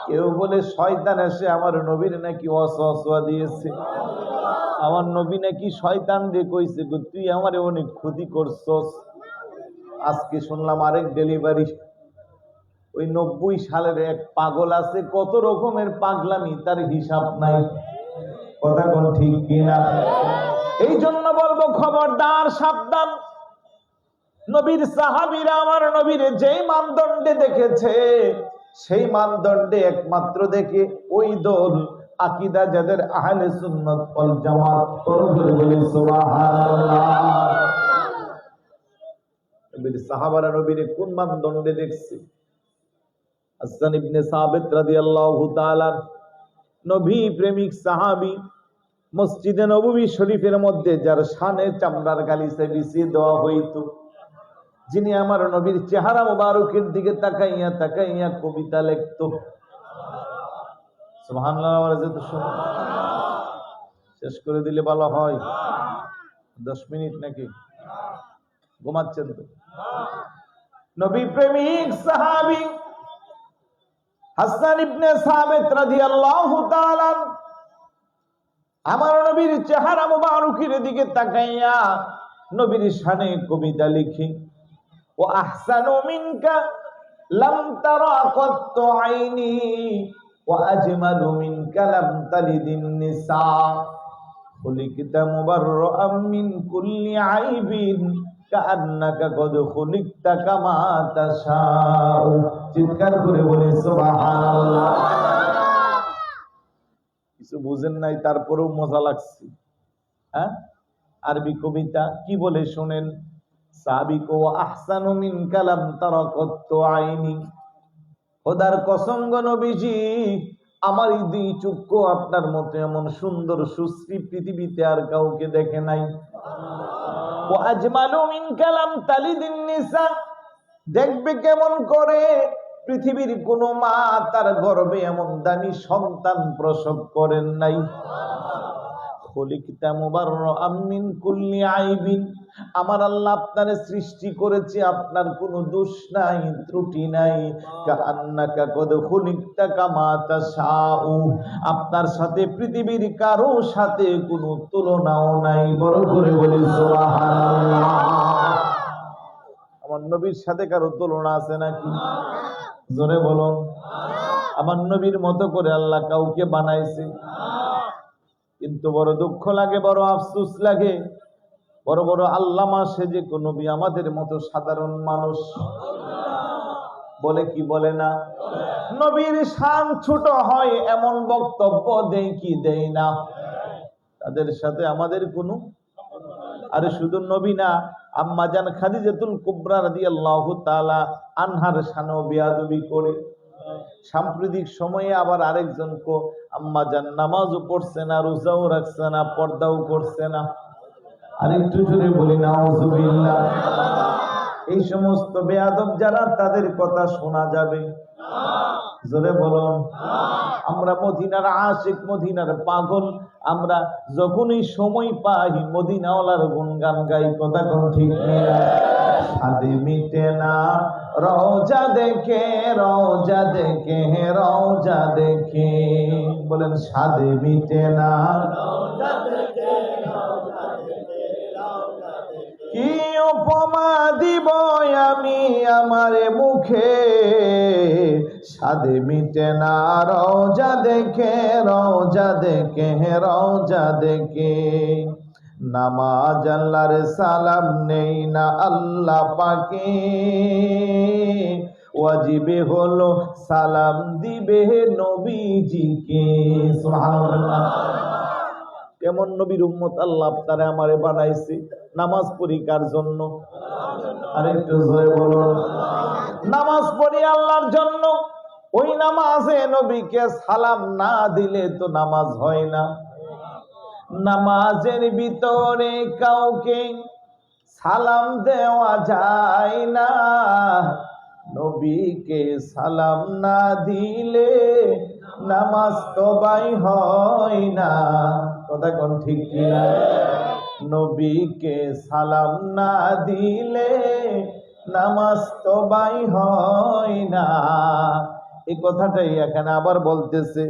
কেউ বলে শয়তান এসে আমার নবীর নাকি ওয়াসওয়াসা দিয়েছে, আমার নবী নাকি শয়তান রে কইছে তুই আমারে অনেক ক্ষতি করছস। আজকে শুনলাম আরেক ডেলিভারি, ওই 90 সালের এক পাগল আছে, কত রকমের পাগলামি তার হিসাব নাই। কথা কোন ঠিক কিনা? এই জন্য বলবো খবরদার, সাবধান। নবীর সাহাবীরা আমার নবীর যেই মানদণ্ডে দেখেছে, সেই মানদণ্ডে একমাত্র দেখে ওই দল আকীদা যাদের আহলে সুন্নাত ওয়াল জামাত, বলি সুবহানাল্লাহ। নবীর সাহাবারা নবীর কোন মানদণ্ডে দেখছে? হাসান ইবনে সাবিত রাদিয়াল্লাহু তাআলা, নবী প্রেমিক সাহাবী, মসজিদে নববী শরীফের মধ্যে যার শানে চামড়ার গালিচা বিছিয়ে দেওয়া হইতো, যিনি আমার নবীর চেহারা মোবারকের দিকে তাকাইয়া তাকাইয়া কবিতা লিখতো। সুবহানাল্লাহ। শেষ করে দিলে ভালো হয়। 10 মিনিট নাকি? ঘুমাচ্ছেন তো? নবী প্রেমিক সাহাবী হাসান ইবনে সাবিত রাদিয়াল্লাহু তাআলা আমার নবীর চেহারা মোবারকের দিকে তাকাইয়া নবীর শানে কবিতা লিখি, ও আহসানু মিনকা লাম তারা কাত্তু আইনি ওয়া আজমালু মিনকা লাম তালিদিন নিসা খুলিকতা মুবাররাআম মিন কুল্লি আইবিন কাআন্নাকা কদ খুলিকতা কামা তাশাউ। চিৎকার করে বলে সুবহানাল্লাহ। কিছু বুঝেন নাই, তারপরেও মজা লাগছে। হ্যাঁ, আরবি কবিতা কি বলে শোনেন। সাবিকু আহসানু মিন কালাম তারাকাতু আইনি, খোদার কসম গো নবীজি, আমার এই দুই চক্ষু আপনার মতো এমন সুন্দর সুশ্রী পৃথিবীতে আর কাউকে দেখে নাই। ওয়া আজমালু মিন কালাম তালিদিন নিসা, দেখবে কেমন করে পৃথিবীর কোন মা তার গর্ভে এমন দামি সন্তান প্রসব করেন নাই। খুলিকতা মুবাররাআম মিন কুল্লি আইবিন, আমার আল্লাহ আপনারে সৃষ্টি করেছে, আপনার কোনো দোষ নাই, ত্রুটি নাই। কাআন্নাকা কদ খুলিকতা কামা তাশাউ, আপনার সাথে পৃথিবীর কারো সাথে কোনো তুলনাও নাই। বড় করে বলি সুবহানাল্লাহ। আমার নবীর সাথে কারো তুলনা আছে নাকি? জোরে বলুন। আমার নবীর মতো করে আল্লাহ কাউকে বানাইছে? কিন্তু বড় দুঃখ লাগে, বড় আফসোস লাগে, বড় বড় আল্লামা সেজে কোন নবী আমাদের মতো সাধারণ মানুষ বলে কি বলে না, নবীর শান ছোট হয় এমন বক্তব্য দেই কি দেই না, তাদের সাথে আমাদের কোনো। আরে শুধু নবী না, আম্মা জান খাদিজাতুল কুবরা রাদিয়াল্লাহু তাআলা আনহার শানও বেয়াদবি করে। সাম্প্রতিক সময়ে আবার আরেকজন কো আম্মা জান নামাজও পড়ছে না, রোজাও রাখছে না, পর্দাও করছে না। আরেকটু জোরে বলি নাউজুবিল্লাহ। এই সমস্ত বেয়াদব যারা, তাদের কথা শোনা যাবে? জোরে বলুন। আমরা মদিনার আশিক, মদিনার পাগল, আমরা যখনই সময় পাই মদিনাওয়ালার গুণগান গাই। কথা কোন ঠিক নেই? শাদি মিটে না রওজা দেখে, রওজা দেখে, রওজা দেখে। বলেন শাদি মিটে না কি উপমা দিব আমি আমার মুখে, শাদি মিটে না রওজা দেখে, রওজা দেখে, রওজা দেখে। নামাজ আল্লাহর সালাম নেই না আল্লাহ পাকে, ওয়াজিবে হলো সালাম দিবে নবীজিকে। সুবহানাল্লাহ। কেমন নবীর উম্মত আল্লাহ আপনারে আমারে বানাইছে? নামাজ পড়ি কার জন্য? আরেকটু জোরে বলুন। নামাজ পড়ি আল্লাহর জন্য। ওই নামাজে নবীকে সালাম না দিলে তো নামাজ হয় না। নামাজের ভিতরে কাউকে সালাম দেওয়া যায় না, নবীকে সালাম না দিলে নামাজ তবাই হয় না। কথা কোন ঠিক কিনা? নবীকে সালাম না দিলে নামাজ তবাই হয় না। এই কথাটাই এখানে আবার বলতেছে,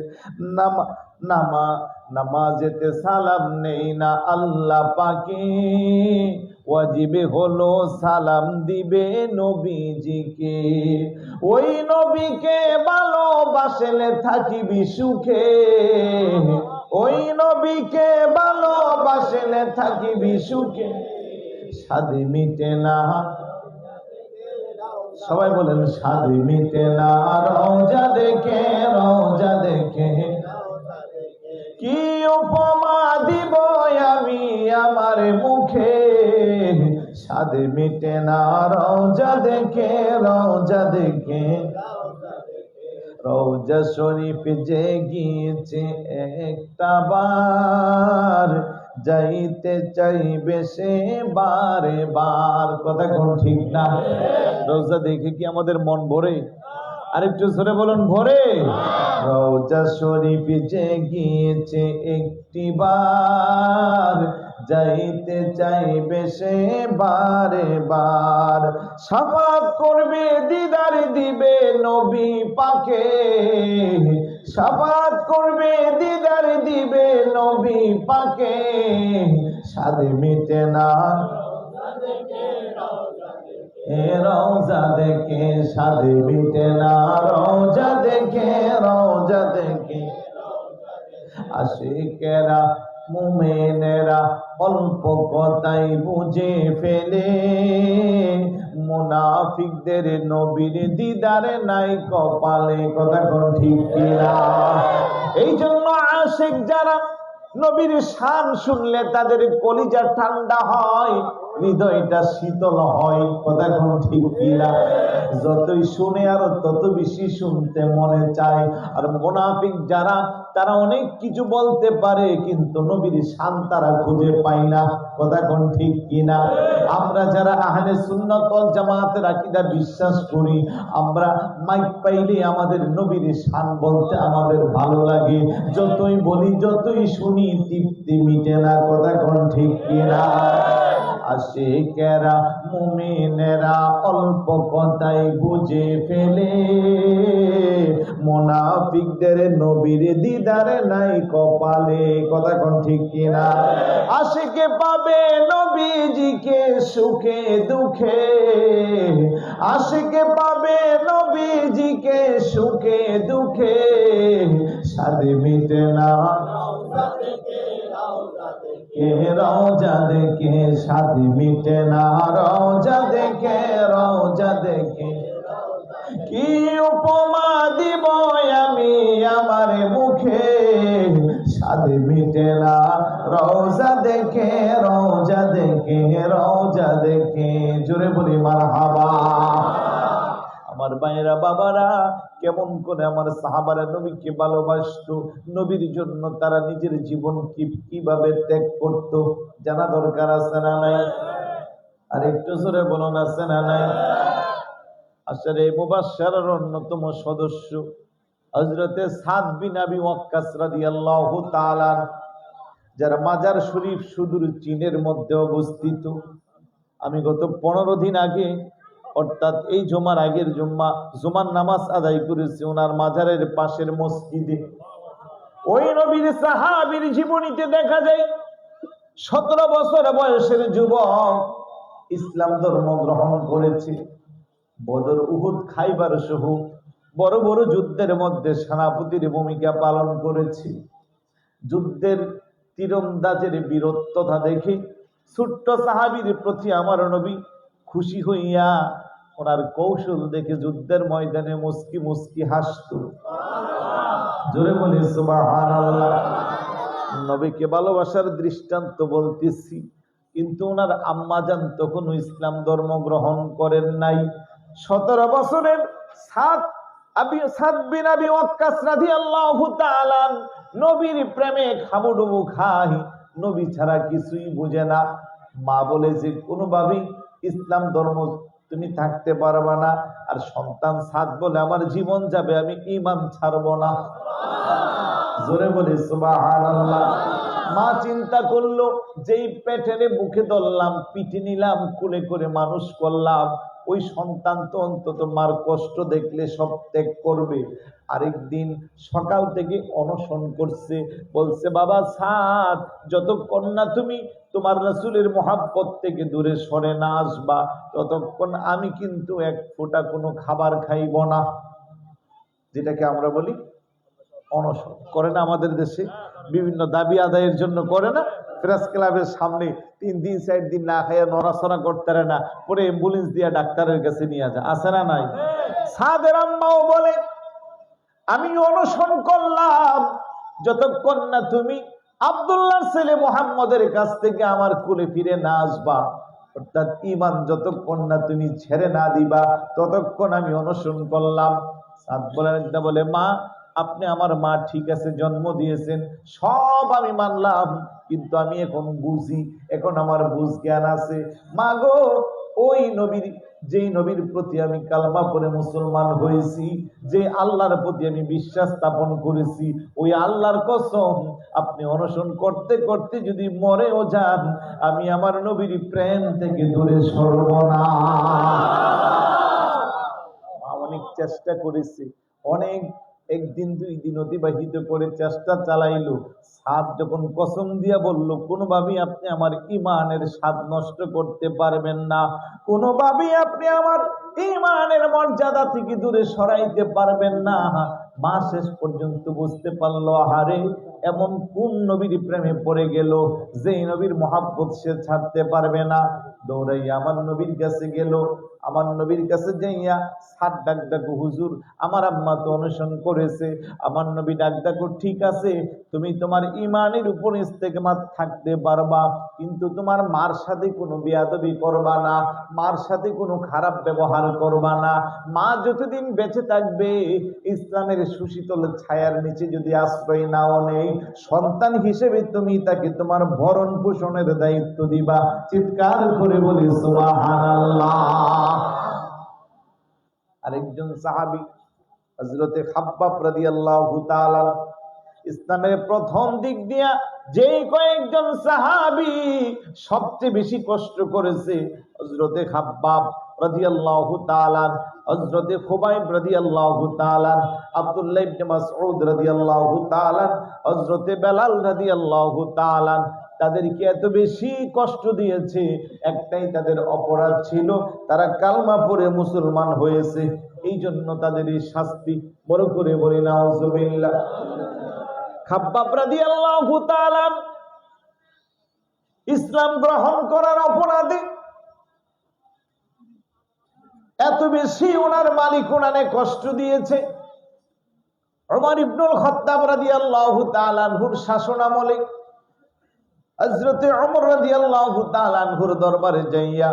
নামাজেতে সালাম নেই না আল্লাহ পাকে, ওয়াজিবে হলো সালাম দিবে নবীজিকে। ওই নবীকে ভালোবাসলে থাকিবি সুখে, ওই নবীকে ভালোবাসলে থাকিবি সুখে। শাদি মিটে না, সবাই বলেন শাদি মিটে না রওজা দেখে, রওজা দেখে। কি উপমা দিব আমি আমার মুখে, শাদি মিটে না রওজা দেখে, রওজা দেখে। রওজা শরীফ যে গিয়েছে একটা বার, যাইতে চাইবে সে বারে বার। কথা কোন ঠিক না? রওজা দেখে কি আমাদের মন ভরে? আরেকটু জোরে বলুন, ভরে? রওজা শরীফ যে গিয়েছে একটি বার, যাইতে চাইবে সে বারে বার। শাফাত করবে, দিদার দিবে নবী পাকে, শাফাত করবে, দিদার দিবে নবী পাকে। শাদি মিটে না রওজা দেখে, শাদি মিটে না রওজা দেখে, রওজা দেখে। আশিকেরা মুমিনেরা অল্প কথাই বুঝে ফেলে, মুনাফিকদের নবীর দিদার নাই কপালে। কথা কোন ঠিক কিনা? এই জন্য আশিক যারা নবীর শান শুনলে তাদের কলিজা ঠান্ডা হয়, হৃদয়টা শীতল হয়। কথা কোন ঠিক কিনা? যতই শুনে আরো তত বেশি শুনতে মনে চায়। আর মুনাফিক যারা, তারা অনেক কিছু বলতে পারে কিন্তু নবীর শান তারা খুঁজে পায় না। কথা কোন ঠিক কিনা? আমরা যারা আহলে সুন্নাত ওয়াল জামাতের আকীদা বিশ্বাস করি, আমরা মাইক পাইলে আমাদের নবীর শান বলতে আমাদের ভালো লাগে। যতই বলি, যতই শুনি, তৃপ্তি মিটে না। কথা কোন ঠিক কিনা? আশিকেরা মুমিনেরা অল্প কথাই বুঝে ফেলে, মুনাফিকদের নবীর দিদার নাই কপালে। কথা কোন ঠিক কিনা? আশিকে পাবে নবীজিকে সুখে দুঃখে, আশিকে পাবে নবীজিকে সুখে দুঃখে। শাদি মিটে না রওজা দেখে, শাদি মিটে না রওজা দেখে, রওজা দেখে। কি উপমা দিব আমি আমার মুখে, শাদি মিটে না রওজা দেখে, রওজা দেখে, রওজা দেখে। জোরে বলি মারহাবা। আমার ভাইয়েরা, বাবারা, কেমন করে আমার সাহাবারা নবীকে ভালোবাসতো, নবীর জন্য তারা নিজের জীবন কিভাবে ত্যাগ করত, জানা দরকার আছে না নাই? আর একটু জোরে বলুন, আছে না নাই? আশারে মুবাশশারার অন্যতম সদস্য হযরতে সাদ বিন আবি ওয়াক্কাস রাদিয়াল্লাহু তাআলা, যার মাজার শরীফ সুদূর চীনের মধ্যে অবস্থিত। আমি গত 15 দিন আগে, অর্থাৎ এই জুমার আগের জুমার নামাজ আদায় করেছি ওনার মাজারের পাশের মসজিদে। ওই নবীর সাহাবীর জীবনীতে দেখা যায় 17 বছর বয়সের যুবক ইসলাম ধর্ম গ্রহণ করেছে। বদর, উহুদ, খাইবার সহ বড় বড় যুদ্ধের মধ্যে সেনাপতির ভূমিকা পালন করেছে। যুদ্ধের তীরন্দাজের বীরত্বতা দেখে ছোট্ট সাহাবীর প্রতি আমার নবী খুশি হইয়া ওনার কৌশল দেখে যুদ্ধের ময়দানে মুস্কি মুস্কি হাসতো। জোরে বলি সুবহানাল্লাহ। নবীকে ভালোবাসার দৃষ্টান্ত বলতেছি, কিন্তু ওনার আম্মাজান তখনও ইসলাম ধর্ম গ্রহণ করেন নাই। 17 বছরের সাদ বিন আবি ওয়াক্কাস রাদিয়াল্লাহু তাআলা নবীর প্রেমে খাবুডুবু খায়, নবী ছাড়া কিছুই বুঝে না। মা বলে যে কোনোভাবেই ইসলাম ধর্ম তুমি থাকতে পারবা না। আর সন্তান সাদ বলে আমার জীবন যাবে, আমি ঈমান ছাড়বো না। জোরে বলে সুবহানাল্লাহ। মা চিন্তা করলো, যেই পেটেনে বুকে ধরলাম, পিঠে নিলাম, কোলে করে মানুষ করলাম, ওই সন্তান তো অন্তত মার কষ্ট দেখলে সব ত্যাগ করবে। আরেকদিন সকাল থেকে অনশন করছে, বলছে বাবা সাদ, যতক্ষণ না তুমি তোমার রাসূলের মহাব্বত থেকে দূরে সরে না আসবা, ততক্ষণ আমি কিন্তু এক ফোঁটা কোনো খাবার খাইব না। যেটাকে আমরা বলি অনশন। করে না আমাদের দেশে? বিভিন্ন দাবি আদায়ের জন্য করে না? প্রেস ক্লাবের সামনে 3 দিন 4 দিন না খাইয়া নড়াচড়া করতে পারে না, পরে অ্যাম্বুলেন্স দিয়া ডাক্তারের কাছে নিয়ে যায়, আছে না নাই? সাদের আম্মাও বলে আমি অনশন করলাম যতক্ষণ না তুমি আব্দুল্লাহর ছেলে মুহাম্মদের কাছ থেকে আমার কুলে ফিরে না আসবা, অর্থাৎ ঈমান যতক্ষণ না তুমি ছেড়ে না দিবা, ততক্ষণ আমি অনশন করলাম। সাদ বলে মা, আপনি আমার মা ঠিক আছে, জন্ম দিয়েছেন, সব আমি মানলাম, কিন্তু আমি এখন বুঝি, এখন আমার বুঝ জ্ঞান আছে। মা গো, ওই নবীর, যেই নবীর প্রতি আমি কালমা পড়ে মুসলমান হয়েছি, যে আল্লাহর প্রতি আমি বিশ্বাস স্থাপন করেছি, ওই আল্লাহর কসম, আপনি অনশন করতে করতে যদি মরেও যান, আমি আমার নবীর প্রেম থেকে দূরে সরব না। অনেক চেষ্টা করেছি, অনেক একদিন 2 দিন অতিবাহিত করে চেষ্টা চালাইলো। সাদ যখন কসম দিয়া বলল, কোনোভাবেই আপনি আমার ঈমানের স্বাদ নষ্ট করতে পারবেন না, কোনোভাবেই আপনি আমার ঈমানের মর্যাদা থেকে দূরে সরাইতে পারবেন না, মা শেষ পর্যন্ত বুঝতে পারলো, আহারে এমন কোন নবীর প্রেমে পড়ে গেল যে নবীর মহাব্বত সে ছাড়তে পারবে না। দৌড়াইয়া আমার নবীর কাছে গেল। আমার নবীর কাছে যাইয়া সাদ ডাক ডাকো, হুজুর আমার আম্মা তো অনশন করেছে। আমার নবী ডাক ডাকো, ঠিক আছে, তুমি তোমার ঈমানের উপর ইস্তেকামাত থাকতে পারবা, কিন্তু তোমার মার সাথে কোনো বেয়াদবি করবা না, মার সাথে কোনো খারাপ ব্যবহার করবা না। মা যতদিন বেঁচে থাকবে, ইসলামের সুশীতল ছায়ার নিচে যদি আশ্রয় নাও নেই, সন্তান হিসেবে তুমি তাকে তোমার ভরণ পোষণের দায়িত্ব দিবা। চিৎকার করে বলি সুবহানাল্লাহ। আরেকজন সাহাবী হযরতে খাব্বাব রাদিয়াল্লাহু তাআলা, ইসলামের প্রথম দিক দিয়া যে কয়েকজন সাহাবী সবচেয়ে বেশি কষ্ট করেছে, হযরতে খাব্বাব রাদিয়াল্লাহু তাআলা, হযরতে খুবাইব রাদিয়াল্লাহু তাআলা, আব্দুল্লাহ ইবনে মাসউদ রাদিয়াল্লাহু তাআলা, হযরতে বেলাল রাদিয়াল্লাহু তাআলা, তাদেরকে এত বেশি কষ্ট দিয়েছে, একটাই তাদের অপরাধ ছিল, তারা কালমা পড়ে মুসলমান হয়েছে, এই জন্য তাদের এই শাস্তি। বড় করে বলি নাউজুবিল্লাহ। খাব্বাব রাদিয়াল্লাহু তাআলা ইসলাম গ্রহণ করার অপরাধে এত বেশি ওনার মালিক ওনারে কষ্ট দিয়েছে। ওমর ইবনুল খাত্তাব রাদিয়াল্লাহু তাআলা আনহুর শাসনামলে হযরতে ওমর রাদিয়াল্লাহু তাআলা আনহুর দরবারে যাইয়া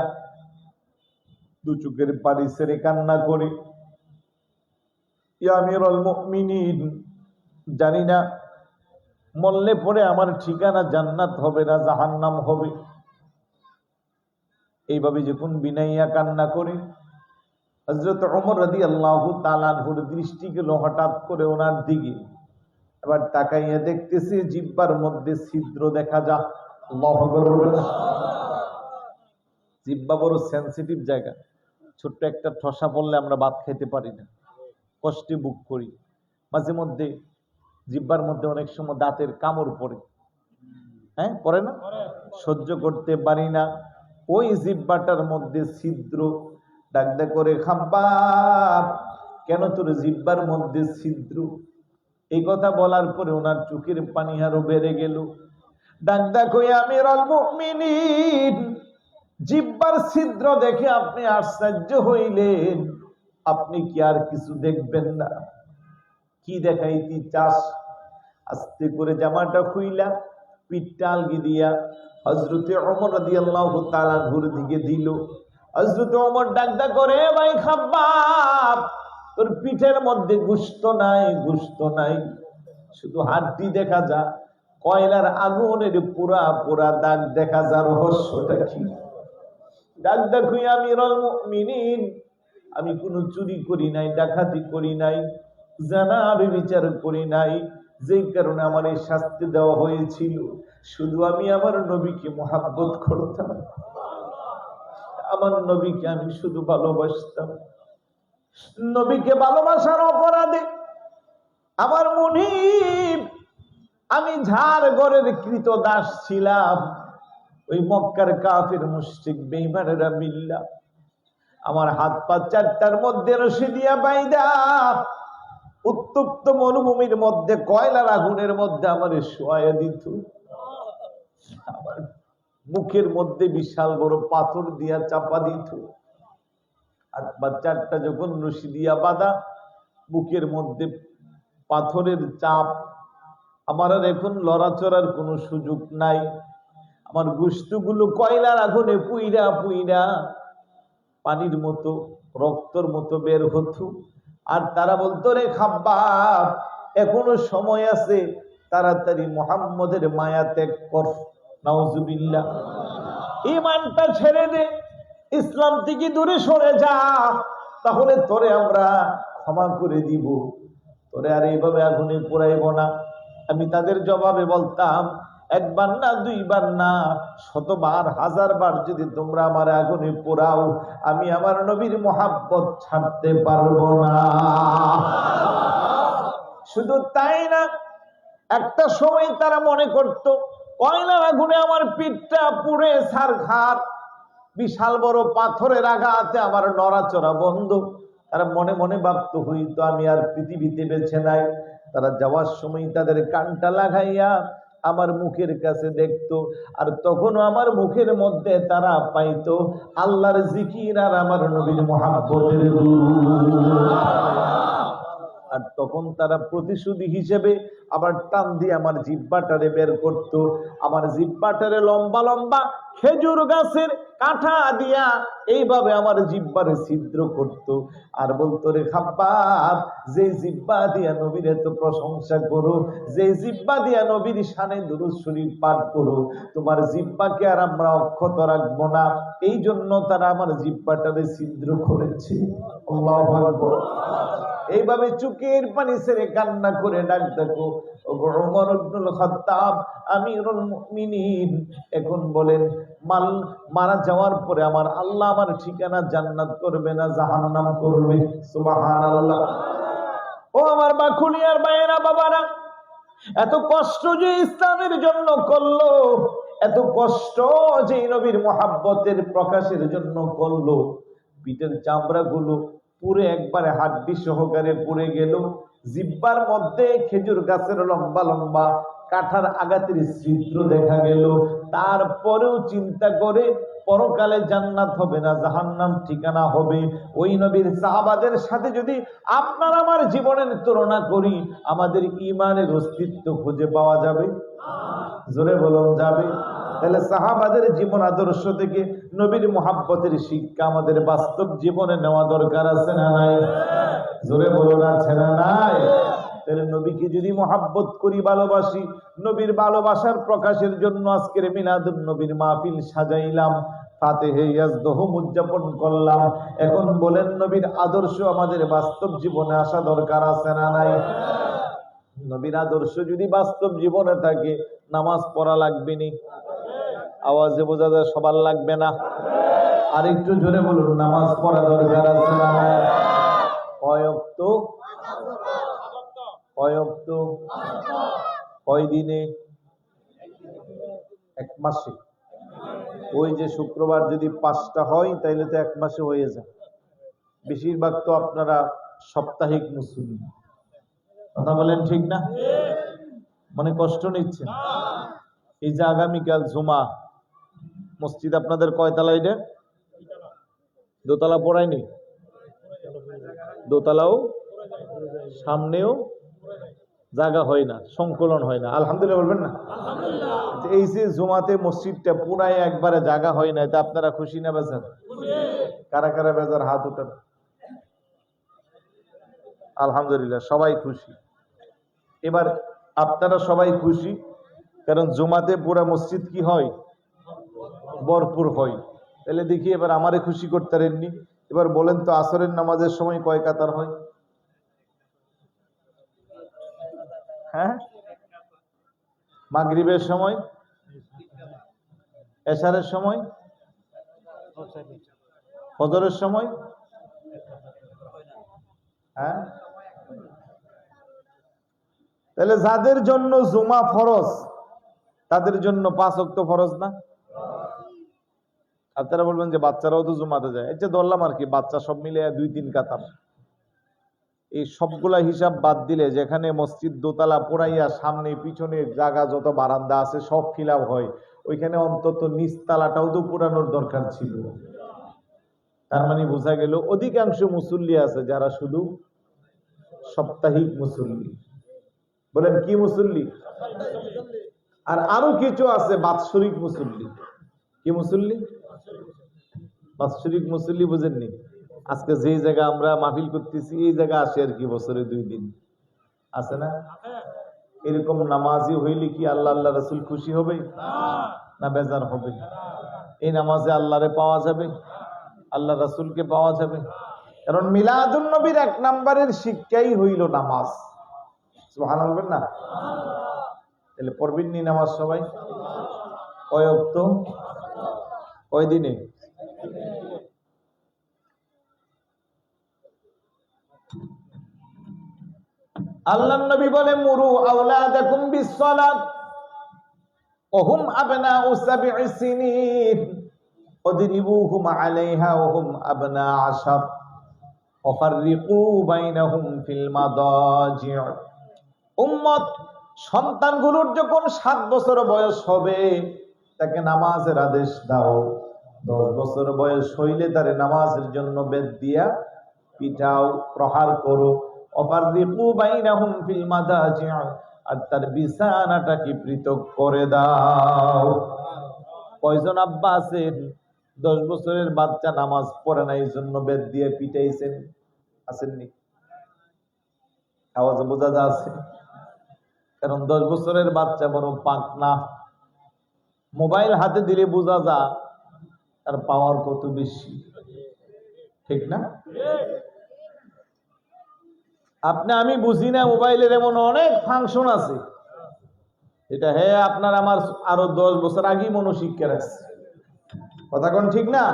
2 চোখের পানি ছেড়ে কান্না করে, ইয়া আমিরুল মুমিনিন, জানি না মরলে পরে আমার ঠিকানা জান্নাত হবে না জাহান্নাম হবে। এইভাবে যখন বিনাইয়া কান্না করে, হযরত ওমর রাদিয়াল্লাহু তাআলা আনহুর দৃষ্টি গেল হঠাৎ করে ওনার দিকে। এবার তাকাইয়া দেখতেছে জিহ্বার মধ্যে ছিদ্র দেখা যায়। আল্লাহু আকবার। জিহ্বা বড় সেন্সিটিভ জায়গা, ছোট্ট একটা ঠসা পড়লে আমরা ভাত খাইতে পারি না, কষ্টে বুক করি। মাঝে মধ্যে জিহ্বার মধ্যে অনেক সময় দাঁতের কামড় পড়ে, হ্যাঁ পড়ে না, সহ্য করতে পারি না। ওই জিহ্বাটার মধ্যে ছিদ্র, ডাকদা করে খাব্বাব কেন তোর জিহ্বার মধ্যে ছিদ্র? এই কথা বলার পরে ওনার চোখের পানি আরো বেড়ে গেল। ডাকদা কই আমিরুল মুমিনিন, জিহ্বার ছিদ্র দেখে আপনি আশ্চর্য হইলেন, আপনি কি আর কিছু দেখবেন না? কি দেখাইতে চাস? আস্তে করে জামাটা খুইলা পিঠটা আলগি দিয়া হযরতে ওমর রাদিয়াল্লাহু তাআলা ঘুর দিকে দিল। হযরতে ওমর ডাকদা করে ভাই খাব্বাব, তোর পিঠের মধ্যে গোশত নাই, গোশত নাই, শুধু হাড্ডি দেখা যা, কয়লার আগুনের পুরা পুরা দাগ দেখা যা, রহস্যটা কি? ডাকদা কই আমিরুল মুমিনিন, আমি কোনো চুরি করি নাই, ডাকাতি করি নাই, জানা বিচার করি নাই, যেই কারণে আমার এই শাস্তি দেওয়া হয়েছিল, শুধু আমি আমার নবীকে মহাব্বত করতাম, আমার নবীকে আমি শুধু ভালোবাসতাম। নবীকে ভালোবাসার অপরাধে আমার মুনিব, আমি ঝাড় ঘরের কৃতদাস ছিলাম। ওই মক্কার কাফির মুশরিক বেঈমানেরা মিল্লা আমার হাত পা চারটার মধ্যে রশি দিয়া বাইদা উত্তপ্ত মরুভূমির মধ্যে কয়লার আগুনের মধ্যে আমার শোয়া দিত। আমার মুখের মধ্যে বিশাল বড় পাথর দিয়া চাপা দিত। হাত পা চারটা যখন রশি দিয়া বাঁধা, বুকের মধ্যে পাথরের চাপ, আমার আর এখন লড়াচড়ার কোনো সুযোগ নাই। আমার গোশতগুলো কয়লার আগুনে পুইরা পুইরা পানির মতো রক্তর মতো বের হতো। আর তারা বলতো রে খাব্বাব, এখনো সময় আছে, তাড়াতাড়ি মুহাম্মদের মায়া ত্যাগ কর, নাউজুবিল্লাহ, ঈমানটা ছেড়ে দে, ইসলাম থেকে দূরে সরে যা, তাহলে তোরে আমরা ক্ষমা করে দিব, তোরে আর এইভাবে আগুনে পোড়াইব না। আমি তাদের জবাবে বলতাম, একবার না দুইবার না, শতবার হাজারবার যদি তোমরা আমার আগুনে পোড়াও, আমি আমার নবীর মহাব্বত ছাড়তে পারবো না। শুধু তাই না, একটা সময় তারা মনে করত কয়লার আগুনে আমার পিঠটা পুড়ে ছারখার, বিশাল বড় পাথরের আঘাতে আমার নড়াচড়া বন্ধ। তারা মনে মনে ভাবত হইতো আমি আর পৃথিবীতে বেঁচে নাই। তারা যাওয়ার সময় তাদের কানটা লাগাইয়া আমার মুখের কাছে দেখতো, আর তখনও আমার মুখের মধ্যে তারা পাইতো আল্লাহর জিকির আর আমার নবীর মুহাব্বতের রূপ। আর তখন তারা প্রতিশোধী হিসেবে আবার টান দিয়ে আমার জিহ্বাটারে বের করত। আমার জিহ্বাটারে লম্বা লম্বা খেজুর গাছের কাঁটা দিয়া এইভাবে আমার জিহ্বারে ছিদ্র করত, আর বলতো রে খাব্বাব, যে জিহ্বা দিয়া নবীর এত প্রশংসা করো, যে জিহ্বা দিয়া নবীর শানে দুরূদ শরীফ পাঠ করো, তোমার জিহ্বাকে আর আমরা অক্ষত রাখবো না। এই জন্য তারা আমার জিহ্বাটারে ছিদ্র করেছে। আল্লাহু আকবার। এইভাবে চোখের পানি ছেড়ে কান্না করে ডাক দেখো, ওমর ইবনুল খাত্তাব আমিরুল মুমিনিন, এখন বলেন মারা যাওয়ার পরে আমার আল্লাহ আমার ঠিকানা জান্নাত করবে না জাহান্নাম করবে? সুবহানাল্লাহ। ও আমার বাকুলিয়ার ভাইয়েরা, বাবারা, এত কষ্ট যে ইসলামের জন্য করলো, এত কষ্ট যে নবীর মুহাব্বতের প্রকাশের জন্য করলো, পিঠের চামড়া গুলো পুরে একবারে হাড্ডি সহকারে পুড়ে গেল। জিহ্বার মধ্যে খেজুর গাছের লম্বা লম্বা কাঠার আঘাতের ছিদ্র দেখা গেল। তারপরেও চিন্তা করে পরকালে জান্নাত হবে না জাহান্নাম ঠিকানা হবে। ওই নবীর সাহাবাদের সাথে যদি আপনার আমার জীবনের তুলনা করি, আমাদের ঈমানের অস্তিত্ব খুঁজে পাওয়া যাবে? জোরে বলুন, যাবে? তাহলে সাহাবাদের জীবন আদর্শ থেকে নবীর মুহাব্বতের শিক্ষা আমাদের বাস্তব জীবনে নেওয়া দরকার আছে না নাই? জোরে বলুন, আছে না নাই? তাহলে নবীকে যদি মুহাব্বত করি, ভালোবাসি, নবীর ভালোবাসার প্রকাশের জন্য আজকের মিলাদুন নবীর মাহফিল সাজাইলাম, ফাতিহে ইয়াজদহুম উদযাপন করলাম। এখন বলেন, নবীর আদর্শ আমাদের বাস্তব জীবনে আসা দরকার আছে না নাই? নবীর আদর্শ যদি বাস্তব জীবনে থাকে, নামাজ পড়া লাগবে নি? আওয়াজে বোঝা যায় সবার লাগবে না? আর একটু জোরে বলুন, নামাজ পড়া দরকার আছে না? কয় ওয়াক্ত? কয় ওয়াক্ত? কয় দিনে? এক মাসে। ওই যে শুক্রবার যদি 5টা হয় তাইলে তো এক মাসে হয়ে যায়। বেশিরভাগ তো আপনারা সাপ্তাহিক মুসলিম, কথা বলেন ঠিক না? মানে কষ্ট নিচ্ছেন। এই যে আগামীকাল জুমা, মসজিদ আপনাদের কয়তলা? এটা দোতলা পড়ায়নি? দোতলাও সামনেও জায়গা হয় না, সংকলন হয় না। আলহামদুলিল্লাহ বলবেন না? এই যে জুমাতে মসজিদটা পুরাই একবারে জায়গা হয় না, এটা আপনারা খুশি না বেজার? কারা কারা বেজার হাত উঠান। আলহামদুলিল্লাহ সবাই খুশি। এবার আপনারা সবাই খুশি, কারণ জুমাতে পুরা মসজিদ কি হয়? ভরপুর হয়। তাহলে দেখি এবার আমারে খুশি করতে পারেননি। এবার বলেন তো আসরের নামাজের সময় কয় কাতার হয়? হ্যাঁ, মাগরিবের সময়, এশারের সময়, ফজরের সময়, হ্যাঁ। তাহলে যাদের জন্য জুমা ফরজ তাদের জন্য 5 ওয়াক্ত ফরজ না? আপনারা বলবেন যে বাচ্চারাও তো জুমাতে যায়, এই যে ধরলাম আর কি, বাচ্চা সব মিলে 2-3 কাতার। এই সবগুলা হিসাব বাদ দিলে যেখানে মসজিদ দোতলা পোড়াইয়া সামনে পিছনে জায়গা যত বারান্দা আছে সব ফিল আপ হয়, ওইখানে অন্তত নিচতলাটাও তো পুরানোর দরকার ছিল। তার মানে বোঝা গেল অধিকাংশ মুসল্লি আছে যারা শুধু সাপ্তাহিক মুসল্লি। বলেন কি মুসল্লি? আর আরো কিছু আছে বাৎসরিক মুসল্লি। কি মুসল্লি? বাৎসরিক মুসল্লি বুঝেননি? আজকে যে জায়গা আমরা মাহফিল করতেছি এই জায়গা আসে আর কি বছরে 2 দিন, আছে না? এরকম নামাজি হইলে কি আল্লাহ আল্লাহ রাসূল খুশি হবে না বেজার হবে? এই নামাজে আল্লাহরে পাওয়া যাবে, আল্লাহ রাসূলকে পাওয়া যাবে। কারণ মিলাদুন নবীর 1 নম্বরের শিক্ষাই হইল নামাজ। সুবহানাল্লাহ বলবেন না? তাহলে পড়বেন নি নামাজ সবাই? কয় ওয়াক্ত? কয় দিনে? আল্লাহর নবী বলে মুরু আওলাদাকুম বিসসালাত ওয়া হুম আবনাউ 7 সিনিন ওয়াদরিবুহুম আলাইহা ওয়া হুম আবনা 10 ওয়া ফাররিকু বাইনাহুম ফিল মাদাজি'। উম্মত সন্তানগুলোর যখন 7 বছর বয়স হবে তাকে নামাজের আদেশ দাও। 10 বছর বয়স হইলে তারে নামাজের জন্য বেদ দিয়া পিটাও, প্রহার করো। ওয়াফাররিকু বাইনাহুম ফিল মাদাজি', আর তার বিছানাটাকে পৃথক করে দাও। কয়জন আব্বা আছেন 10 বছরের বাচ্চা নামাজ পড়ে না এই জন্য বেদ দিয়ে পিটাইছেন? আসেননি? আওয়াজ বোঝা যাচ্ছে? কারণ 10 বছরের বাচ্চা বড় পাকনা, মোবাইল হাতে দিলে বোঝা যা তার পাওয়ার কত বেশি, ঠিক না? আপনি আমি বুঝি না মোবাইলের এমন অনেক ফাংশন আছে, এটা হ্যাঁ আপনার আমার আরো 10 বছর আগেই মনোশিক্ষা রাখছে। কথা কোন ঠিক না?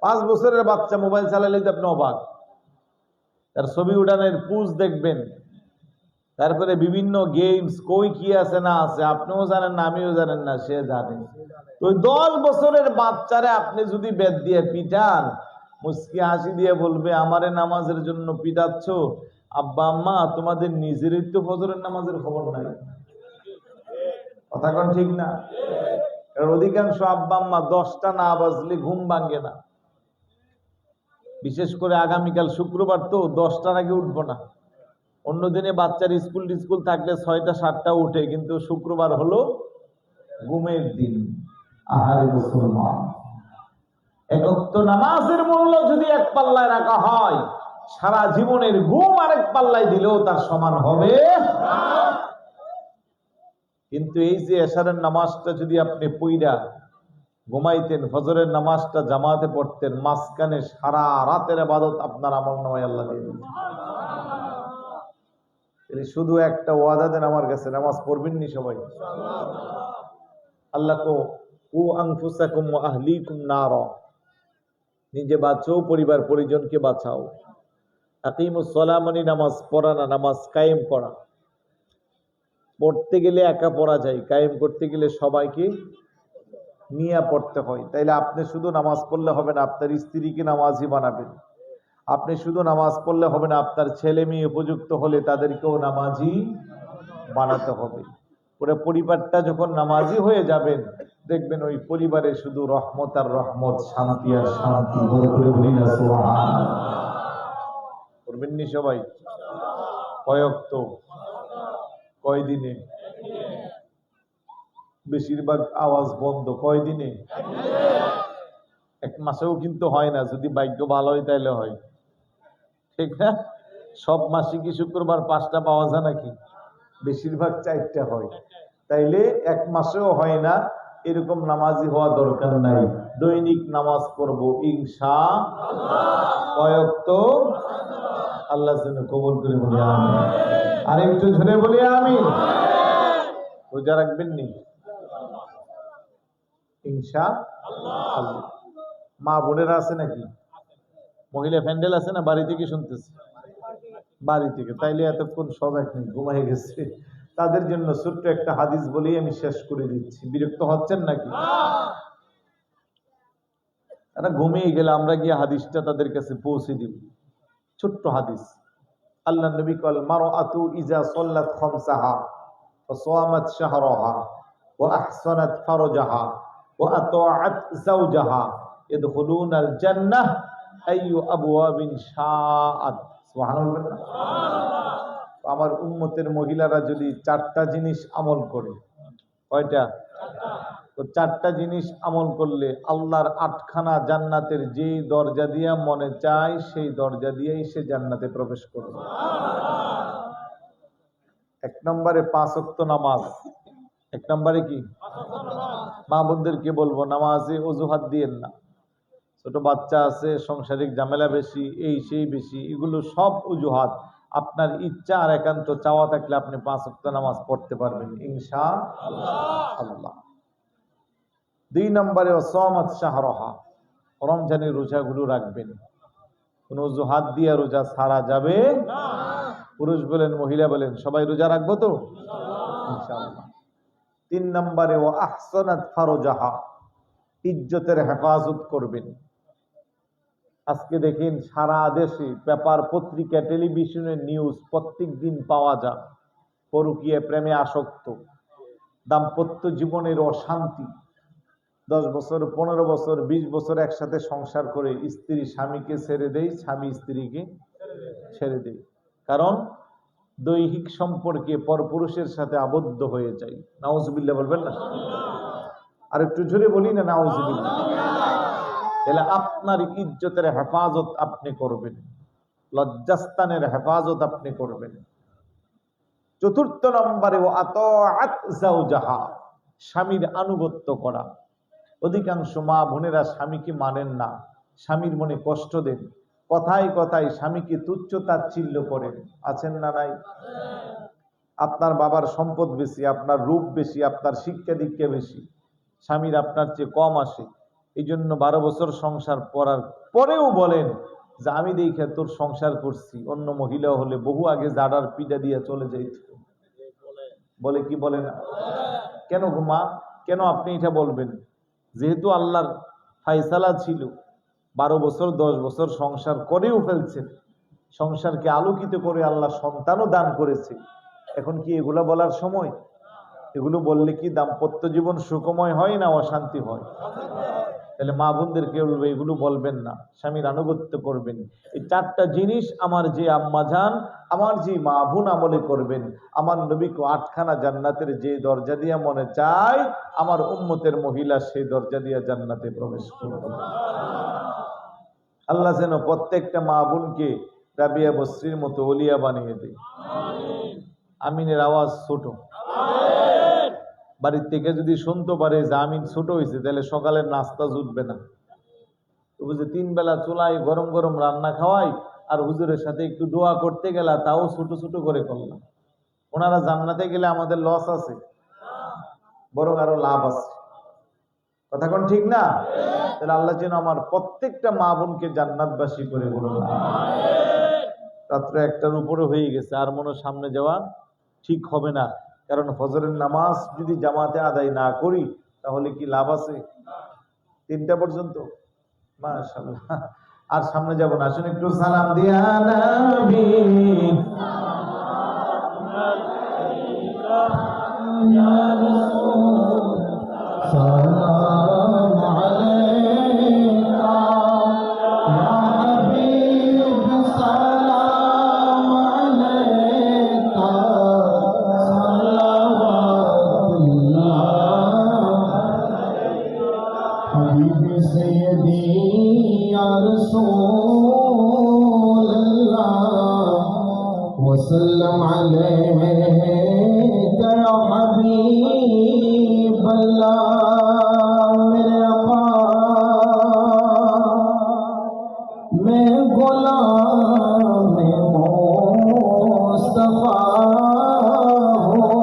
5 বছরের বাচ্চা মোবাইল চালালে তো আপনি অবাক। তার ছবি উঠানের পুজ দেখবেন, তারপরে বিভিন্ন গেমস কই কি আছে না আছে আপনিও জানেন না আমিও জানেন না, সে জানে। তো 10 বছরের বাচ্চারে আপনি যদি বেদ দিয়ে পিটান, মুস্কি হাসি দিয়ে বলবে আমারে নামাজের জন্য পিটাচ্ছ, আব্বা আম্মা তোমাদের নিজেরই তো ফজরের নামাজের খবর নাই। কথা কোন ঠিক না? কারণ অধিকাংশ আব্বা আম্মা 10টা না বাজলে ঘুম ভাঙে না। বিশেষ করে আগামীকাল শুক্রবার তো 10টার আগে উঠবো না। অন্য দিনে বাচ্চার স্কুল থাকলে 6টা 7টা উঠে, কিন্তু শুক্রবার হলো ঘুমের দিন। আহারে মুসলমান, এক ওয়াক্ত নামাজের মূল্য যদি এক পাল্লায় রাখা হয়, সারা জীবনের ঘুম আরেক পাল্লায় দিলেও তার সমান হবে না। কিন্তু এই যে এশারের নামাজটা যদি আপনি পইরা ঘুমাইতেন, ফজরের নামাজটা জামাতে পড়তেন, মাঝখানে সারা রাতের ইবাদত আপনার আমলনামায় আল্লাহ দিয়ে দিবেন। শুধু একটা ওয়াদা দেন আমার কাছে, নামাজ পড়বেন নি সবাই? আল্লাহ কো ও আনফুসাকুম ওয়া আহলিকুম নারা, নিজে বাঁচো, পরিবার পরিজনকে বাঁচাও। আকিমুস সালাহ মানে নামাজ পড়া না, নামাজ কায়েম করা। পড়তে গেলে একা পড়া যায়, কায়েম করতে গেলে সবাইকে নিয়ে পড়তে হয়। তাইলে আপনি শুধু নামাজ পড়লে হবে না, আপনার স্ত্রীকে নামাজি বানাবেন। আপনি শুধু নামাজ পড়লে হবে না, আপনার ছেলে মেয়ে উপযুক্ত হলে তাদেরকেও নামাজি বানাতে হবে। পুরো পরিবারটা যখন নামাজি হয়ে যাবেন, দেখবেন ওই পরিবারে শুধু রহমত আর রহমত, শান্তি আর শান্তি। করবেননি সবাই? কয়েক তো কয়দিনে? বেশিরভাগ আওয়াজ বন্ধ। কয়দিনে? এক মাসেও কিন্তু হয় না, যদি ভাগ্য ভালো হয় তাইলে হয়, ঠিক না? সব মাসে কি শুক্রবার 5টা পাওয়া যায় নাকি? বেশিরভাগ 4টা হয়। তাইলে এক মাসেও হয় না, এরকম নামাজি হওয়া দরকার নাই। দৈনিক নামাজ পড়বো ইনশাআল্লাহ। কয়েক তো আল্লাহ যেন কবুল করে বলি আমিন। আর একটু ঝরে বলি আমিন। রোজা রাখবেন নি ইনশাআল্লাহ? মা বোনেরা আছে নাকি? মহিলা প্যান্ডেল আছে না? বাড়ি থেকে শুনতেছে? বাড়ি থেকে। তাইলে এতক্ষণ সজাগ নেই, ঘুমাই গেছে। তাদের জন্য ছোট্ট একটা হাদিস বলি আমি শেষ করে দিচ্ছি। বিরক্ত হচ্ছেন নাকি? তারা ঘুমিয়ে গেলে আমরা গিয়ে হাদিসটা তাদের কাছে পৌঁছে দিব। ছোট্ট হাদিস। আল্লাহ নবী কল মারআতু ইজা সাল্লাত খামসাহা ওয়া সামাত শাহরাহা ওয়া আহসানাত ফারজাহা ওয়া আতাআত যাওজাহা ইয়াদখুলুনাল জান্নাহ আইয়ু আবওয়াবিন শাআত। সুবহানাল্লাহ। আমার উম্মতের মহিলারা যদি 4টা জিনিস আমল করে, কয়টা? তো 4টা জিনিস আমল করলে আল্লাহর 8খানা জান্নাতের যে দরজা দিয়া মনে চায় সেই দরজা দিয়েই সে জান্নাতে প্রবেশ করবে। 1 নম্বরে 5 ওয়াক্ত নামাজ। 1 নম্বরে কি? মা বোনদেরকে বলবো নামাজে অজুহাত দিয়েন না। ছোট বাচ্চা আছে, সংসারিক ঝামেলা বেশি, এই সেই বেশি, এগুলো সব অজুহাত। আপনার ইচ্ছা আর একান্ত চাওয়া থাকলে আপনি 5 ওয়াক্ত নামাজ পড়তে পারবেন ইনশাআল্লাহ। 2 নম্বরে সামাত শাহরাহা, রমজানের রোজাগুলো রাখবেন। কোন অজুহাত দিয়ে রোজা ছাড়া যাবে না। পুরুষ বলেন মহিলা বলেন সবাই রোজা রাখবো তো ইনশাআল্লাহ। 3 নম্বরে ওয়া আহসানাত ফারজাহা, ইজ্জতের হেফাজত করবেন। আজকে দেখেন সারা দেশে পেপার পত্রিকা টেলিভিশনে নিউজ প্রত্যেক দিন পাওয়া যায় পরকীয়া প্রেমে আসক্ত, দাম্পত্য জীবনের অশান্তি। 10 বছর 15 বছর 20 বছর একসাথে সংসার করে স্ত্রী স্বামীকে ছেড়ে দেয়, স্বামী স্ত্রীকে ছেড়ে দেয়, কারণ দৈহিক সম্পর্কে পরপুরুষের সাথে আবদ্ধ হয়ে যায়। নাউজুবিল্লাহ বলবেন না? আর একটু জোরে বলি না নাউজুবিল্লাহ? তাহলে আপনার ইজ্জতের হেফাজত আপনি করবেন, লজ্জাস্থানের হেফাজত আপনি করবেন। 4 নম্বরে ও আতাআত যাওজাহা, স্বামীর আনুগত্য করা। অধিকাংশ মা বোনেরা স্বামীকে মানেন না, স্বামীর মনে কষ্ট দেন, কথায় কথায় স্বামীকে তুচ্ছ তাচ্ছিল্য করেন। আছেন না নাই? আপনার বাবার সম্পদ বেশি, আপনার রূপ বেশি, আপনার শিক্ষা দীক্ষা বেশি, স্বামীর আপনার চেয়ে কম আসে। এই জন্য 12 বছর সংসার করার পরেও বলেন যে আমি দেখে তোর সংসার করছি, অন্য মহিলা হলে বহু আগে জাডার পিঠা দিয়ে চলে যাইত। বলে কি বলে না? কেন গো মা, কেন আপনি এটা বলবেন? যেহেতু আল্লাহর ফায়সালা ছিল 12 বছর 10 বছর সংসার করেও ফেলছেন, সংসারকে আলোকিত করে আল্লাহ সন্তানও দান করেছে, এখন কি এগুলা বলার সময়? এগুলো বললে কি দাম্পত্য জীবন সুখময় হয় না অশান্তি হয়? তাহলে মা বোনদেরকে বলবে এগুলো বলবেন না, স্বামীর আনুগত্য করবেন। এই 4টা জিনিস আমার যে আম্মা জান, আমার যে মা বোন আমলে করবেন, আমার নবীকে 8খানা জান্নাতের যে দরজা দিয়ে মনে চায় আমার উম্মতের মহিলা সেই দরজা দিয়ে জান্নাতে প্রবেশ করবে। আল্লাহ যেন প্রত্যেকটা মা বোনকে রাবিয়া বসরির মতো ওলিয়া বানিয়ে দেয়। আমিনের আওয়াজ ছোট, বাড়ির থেকে যদি শুনতে পারে যে আমিন ছোট হয়েছে তাহলে সকালের নাস্তা জুটবে না। বুঝে 3 বেলা চুলায় গরম গরম রান্না খাওয়াই আর হুজুরের সাথে একটু দোয়া করতে গেলা, তাও ছোট ছোট করে করলাম। ওনারা জান্নাতে গেলে আমাদের লস আছে, বরং আরো লাভ আছে। কথা কোন ঠিক না? তাহলে আল্লাহ যেন আমার প্রত্যেকটা মা বোনকে জান্নাতবাসী করে বলুন। রাত্র 1টার উপরে হয়ে গেছে, আর মনে সামনে যাওয়া ঠিক হবে না, কারণ ফজরের নামাজ যদি জামাতে আদায় না করি তাহলে কি লাভ আছে? 3টা পর্যন্ত মাশাআল্লাহ, আর সামনে যাব না। আসুন একটু সালাম দিয়া নবী ইয়া রাসূল সালাম আলাইকা ইয়া হাবিব সালাম আলাইকা সালাওয়াতুল্লাহ হাবিব সাইয়্যিদি ইয়া রাসূলুল্লাহ ওয়াসাল্লাম আলাইকা ইয়া হাবিব আল্লাহ मेरे आका मैं गुलाम मुस्तफा हूँ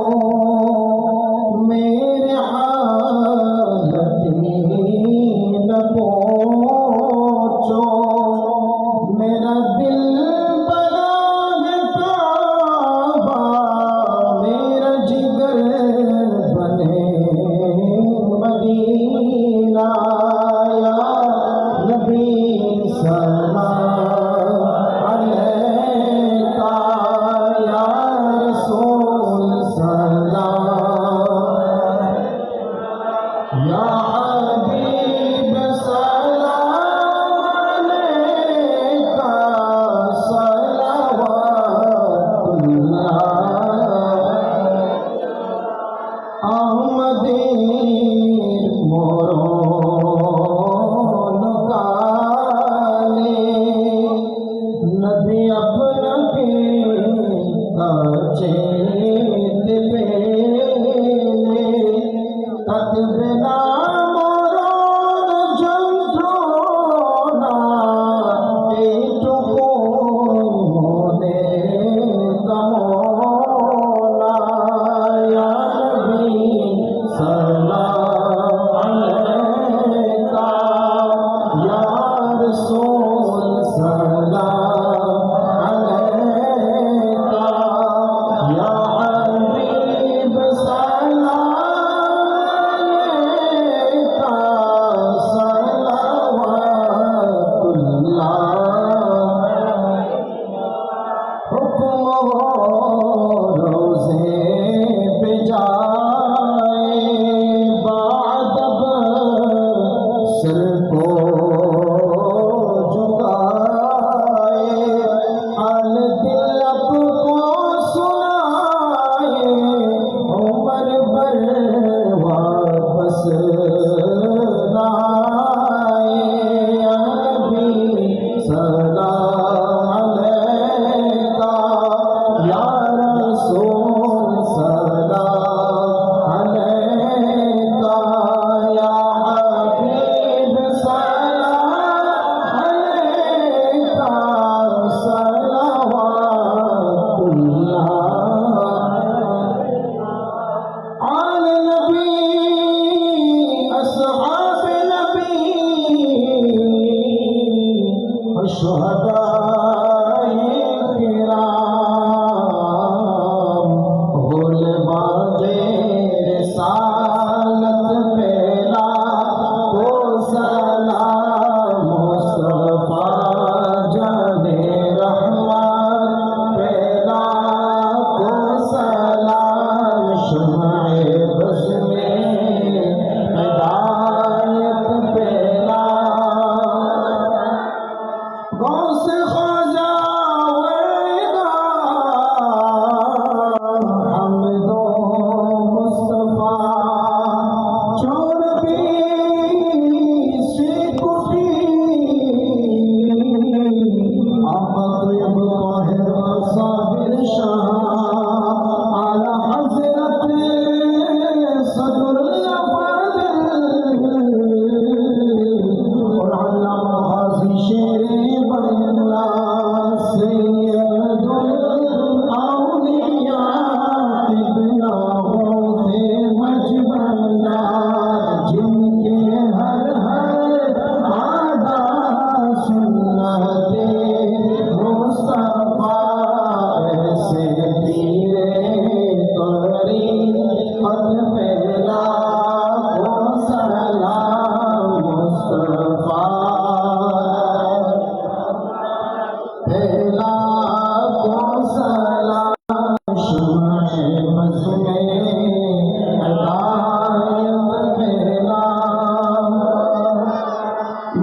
मेरे हालत न पूछो मेरा दिल बना है काबा मेरा जिगर बने मदीना या नबी सलाम अलैका या रसूल सलाम या हबीब सलाम अलैका सलावतुल्लाह আহমদের মরণ কালে নবী আপনাকে কাছে পেলে থাকবে না মরণ যন্ত্রণা এইটুকু মনের কামনা ইয়া নবী সালাম আলাইকা ইয়া রাসূল সালাম আলাইকা ইয়া হাবিব সালাম আলাইকা সালাওয়াতুল্লাহ हुक्म हो रोज़े पे जाए बादब सर को झुकाए हाल दिल को सुनाए उम्र भर वापस ना आए या नबी सलाम अलैका या रसूल सलाम अलैका या हबीब सलाम अलैका सलावतुल्लाह आले नबी अस्हाब नबी शुहदाए किराम गुलबागे रिसालत पेला को सलाम मुस्तफा जाने रहमान पेला को सलाम शुमाए बज़ में हिदायत पेला गौस ख्वाजा वेदा हमदो मुस्तफा छोड़ भी से कुटी आका तैयब ताहिर साबिर शाह आला हजरत सदरुल और अल्लामा गाजी शेरे बल्ला सैयदुल औलिया इब्ना होते मजबला जिनके बेला को सलाम शुमाए बस में अदायब बेला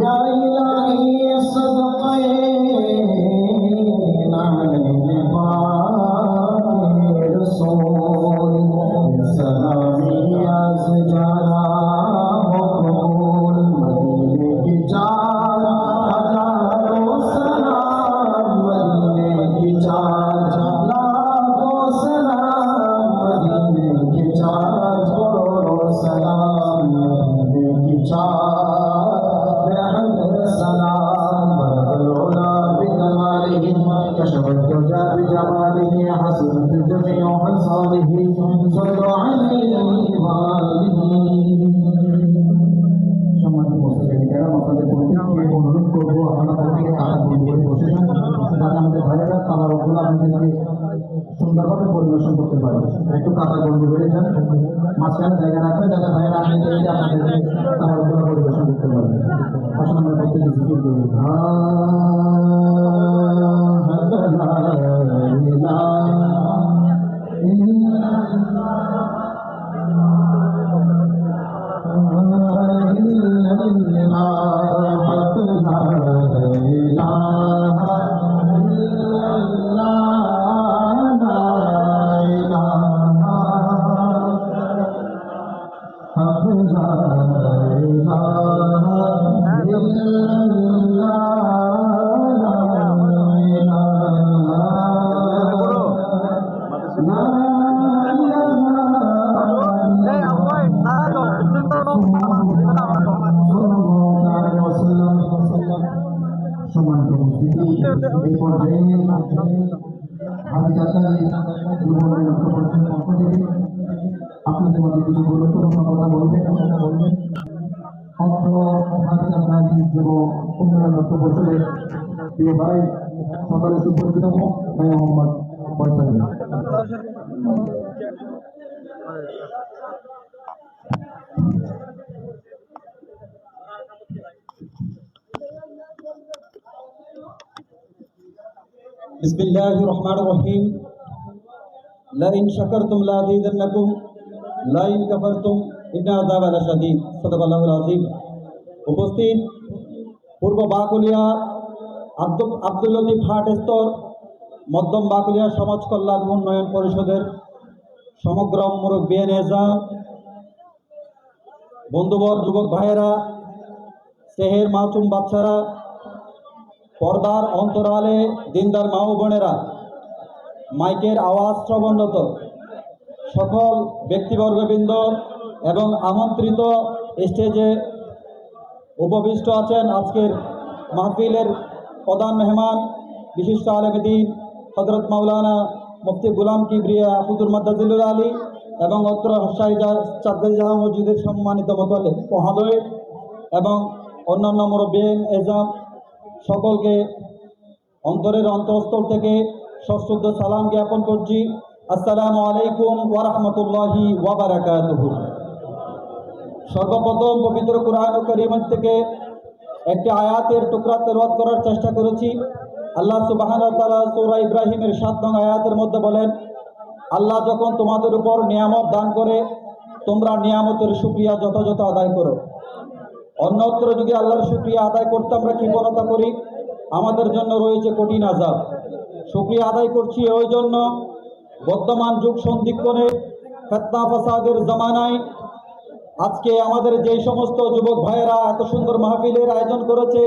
या इलाही सदक़े नाले पाक रसूल सलामी आज जाना हो कबूल मदीने की चार हजारों सलाम मदीने की चार लाखों सलाम मदीने की चार करोड़ों सलाम मदीने की चार बेहद सलाम बरकल उला बिकमालिही कशफत दुजा बिजमालिही हसनत जमीउ हसालिही सल्लु अलैहि व आलिहि। সম্মানিত মুসলিম যারা আপনাদের প্রত্যেককে অনুরোধ করবো আপনারা প্রত্যেকে কাটা বন্ধ করে বসে যান যাতে আমাদের ভাইয়েরা কালারগুলো আপনাদেরকে সুন্দরভাবে পরিবেশন করতে পারে। একটু কাটা বন্ধ করে যান, মাঝখানে জায়গা রাখবেন যাতে ভাইয়েরা আপনাদেরকে কালারগুলো পরিবেশন করতে পারে। আসলে আমরা প্রত্যেকে জিকির করি এই পর্যায়ে আমি আপনাদের মধ্যে কিছু গুরুত্বপূর্ণ কথা বলবেন অত্র হাজারি যুব উন্নয়ন লক্ষ্য পরিষদের প্রিয় ভাই সকালে সুপরিচিত ভাই মোহাম্মদ ফয়সাল। बिस्मिल्लाहिर्रहमानिर्रहीम लइन शकरतुम लाज़ीदन्नकुम लइन कफरतुम इन्ना अज़ाब लशदीद सदक़ल्लाहुल अज़ीम। उपस्थित पूर्व बाकुलिया আব্দুল লতিফ হাট স্তর মধ্যম বাকুলিয়া সমাজ কল্যাণ উন্নয়ন পরিষদের সমগ্র মুরব্বিয়ান এজাম বন্ধুবর যুবক ভাইয়েরা সেহের মাসুম বাচ্চারা পর্দার অন্তরালে দিনদার মা ও বোনেরা মাইকের আওয়াজ শ্রবণরত সকল ব্যক্তিবর্গবৃন্দ এবং আমন্ত্রিত স্টেজে উপবিষ্ট আছেন আজকের মাহফিলের প্রধান মেহমান বিশিষ্ট আলেমে দ্বীন হযরত মাওলানা মুফতি গুলাম কিবরিয়া হুজুর মাদ্দাজিলুল আলী এবং অত্র শাহী চাঁদগাঁও জামে মসজিদের সম্মানিত মোতালেব মহোদয় এবং অন্যান্য মুরব্বিয়ান এজাম সকলকে অন্তরের অন্তঃস্থল থেকে সশ্রদ্ধ সালাম জ্ঞাপন করছি। আসসালামু আলাইকুম ওয়া রাহমাতুল্লাহি ওয়া বারাকাতুহু। সর্বপ্রথম পবিত্র কুরআন কারীম থেকে একটি আয়াতের টুকরা তেলাওয়াত করার চেষ্টা করেছি। আল্লাহ সুবহানাহু ওয়া তাআলা সূরা ইব্রাহিমের 7 নং আয়াতের মধ্যে বলেন, আল্লাহ যখন তোমাদের উপর নিয়ামত দান করে তোমরা নিয়ামতের শুকরিয়া যথাযথ আদায় করো। অন্যত্র যদি আল্লাহর শুকরিয়া আদায় করতে আমরা কৃপণতা করি আমাদের জন্য রয়েছে কঠিন আযাব। শুকরিয়া আদায় করছি ওই জন্য বর্তমান যুগ সন্ধিক্ষণে ফিতনা ফাসাদের জামানায় আজকে আমাদের যেই সমস্ত যুবক ভাইয়েরা এত সুন্দর মাহফিলের আয়োজন করেছে,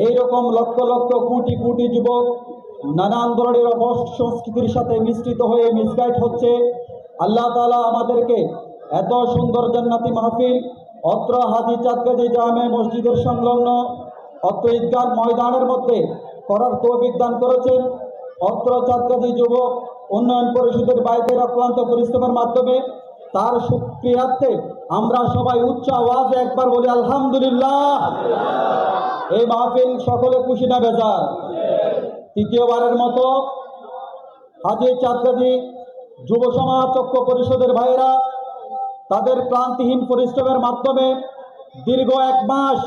এই রকম লক্ষ লক্ষ কোটি কোটি যুবক নানান ধরনের অপসংস্কৃতির সাথে মিশ্রিত হয়ে মিসগাইড হচ্ছে। আল্লাহ তাআলা আমাদেরকে এত সুন্দর জান্নাতি মাহফিল অত্র হাজী চাঁদগাঁও জামে মসজিদের সংলগ্ন অত্র ঈদগাহ ময়দানের মধ্যে করার তৌফিক দান করেছেন। অত্র চাঁদগাঁও যুবক উন্নয়ন পরিষদের বাইরের অক্লান্ত পরিশ্রমের মাধ্যমে তার শুকরিয়ার্থে আমরা সবাই উচ্চ আওয়াজে একবার বলি আলহামদুলিল্লাহ। এই মাহফিল সকলে খুশি না বেজার? তৃতীয়বারের মতো হাজী চাঁদগাঁও যুব সমাজ ঐক্য পরিষদের ভাইয়েরা তাদের ক্লান্তিহীন পরিশ্রমের মাধ্যমে দীর্ঘ 1 মাস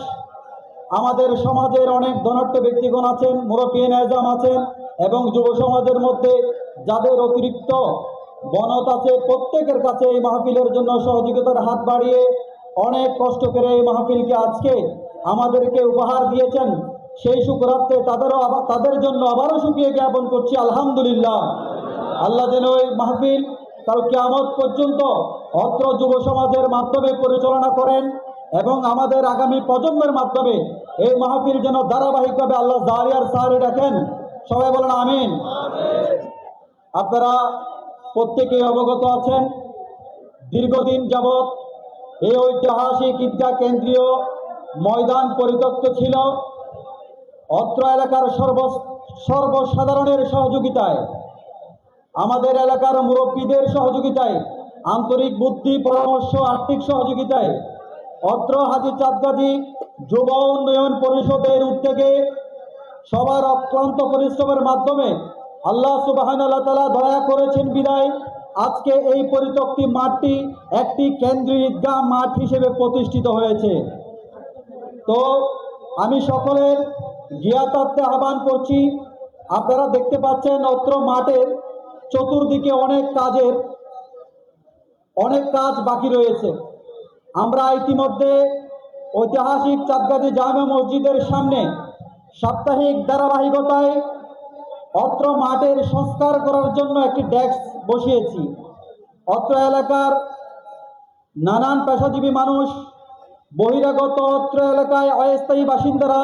আমাদের সমাজের অনেক ধনাঢ্য ব্যক্তিগণ আছেন, মুরব্বিয়ান আজম আছেন এবং যুব সমাজের মধ্যে যাদের অতিরিক্ত বনত আছে, প্রত্যেকের কাছে এই মাহফিলের জন্য সহযোগিতার হাত বাড়িয়ে অনেক কষ্ট করে এই মাহফিলকে আজকে আমাদেরকে উপহার দিয়েছেন। সেই শুকরাতে তাদের জন্য আবারও শুকরিয়া জ্ঞাপন করছি, আলহামদুলিল্লাহ। আল্লাহ যেন এই মাহফিল কাল কিয়ামত পর্যন্ত অত্র যুব সমাজের মাধ্যমে পরিচালনা করেন এবং আমাদের আগামী প্রজন্মের মাধ্যমে এই মাহফিল যেন ধারাবাহিকভাবে আল্লাহ জারি আর সারি রাখেন। সবাই বলেন আমিন। আপনারা প্রত্যেকেই অবগত আছেন, দীর্ঘদিন যাবৎ এই ঐতিহাসিক ঈদগাহ কেন্দ্রীয় ময়দান পরিত্যক্ত ছিল। অত্র এলাকার সর্বসাধারণের সহযোগিতায়, আমাদের এলাকার মুরব্বীদের সহযোগিতায়, আন্তরিক বুদ্ধি পরামর্শ, আর্থিক সহযোগিতায় অত্র হাজী চাঁদগাজী যুব উন্নয়ন পরিষদের উদ্যোগে সবার অক্লান্ত পরিশ্রমের মাধ্যমে আল্লাহ সুবহানাহু ওয়া তাআলা দয়া করেছেন বিদায় আজকে এই পরিত্যক্ত মাঠটি একটি কেন্দ্রীয় ঈদগাহ মাঠ হিসেবে প্রতিষ্ঠিত হয়েছে। তো আমি সকলের জ্ঞাতার্থে আহ্বান করছি, আপনারা দেখতে পাচ্ছেন অত্র মাঠের চতুর্দিকে অনেক কাজ বাকি রয়েছে। আমরা ইতিমধ্যে ঐতিহাসিক চাঁদগাজী জামে মসজিদের সামনে সাপ্তাহিক ধারাবাহিকতায় অত্র মাঠের সংস্কার করার জন্য একটি ডেস্ক বসিয়েছি। অত্র এলাকার নানান পেশাজীবী মানুষ, বহিরাগত অত্র এলাকায় অস্থায়ী বাসিন্দারা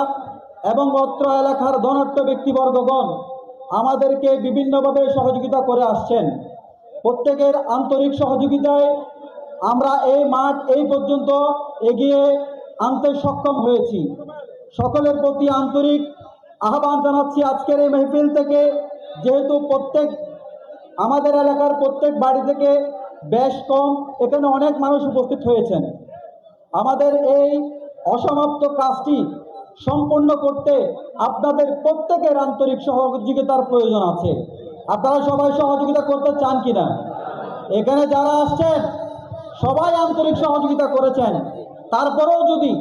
এবং অত্র এলাকার ধনাঢ্য ব্যক্তিবর্গগণ আমাদেরকে বিভিন্নভাবে সহযোগিতা করে আসছেন। প্রত্যেকের আন্তরিক সহযোগিতায় আমরা এই মাঠ এই পর্যন্ত এগিয়ে আনতে সক্ষম হয়েছি। সকলের প্রতি আন্তরিক আহ্বান জানাচ্ছি আজকের এই মাহফিল থেকে, যেহেতু আমাদের এলাকার প্রত্যেক বাড়ি থেকে বেশ কম এখানে অনেক মানুষ উপস্থিত হয়েছেন। আমাদের এই অসমাপ্ত কাজটি সম্পূর্ণ করতে আপনাদের প্রত্যেকের আন্তরিক সহযোগিতার প্রয়োজন আছে। আপনারা সবাই সহযোগিতা করতে চান কিনা? এখানে যারা আসছেন সবাই আন্তরিক সহযোগিতা করেছেন, তারপরেও যদি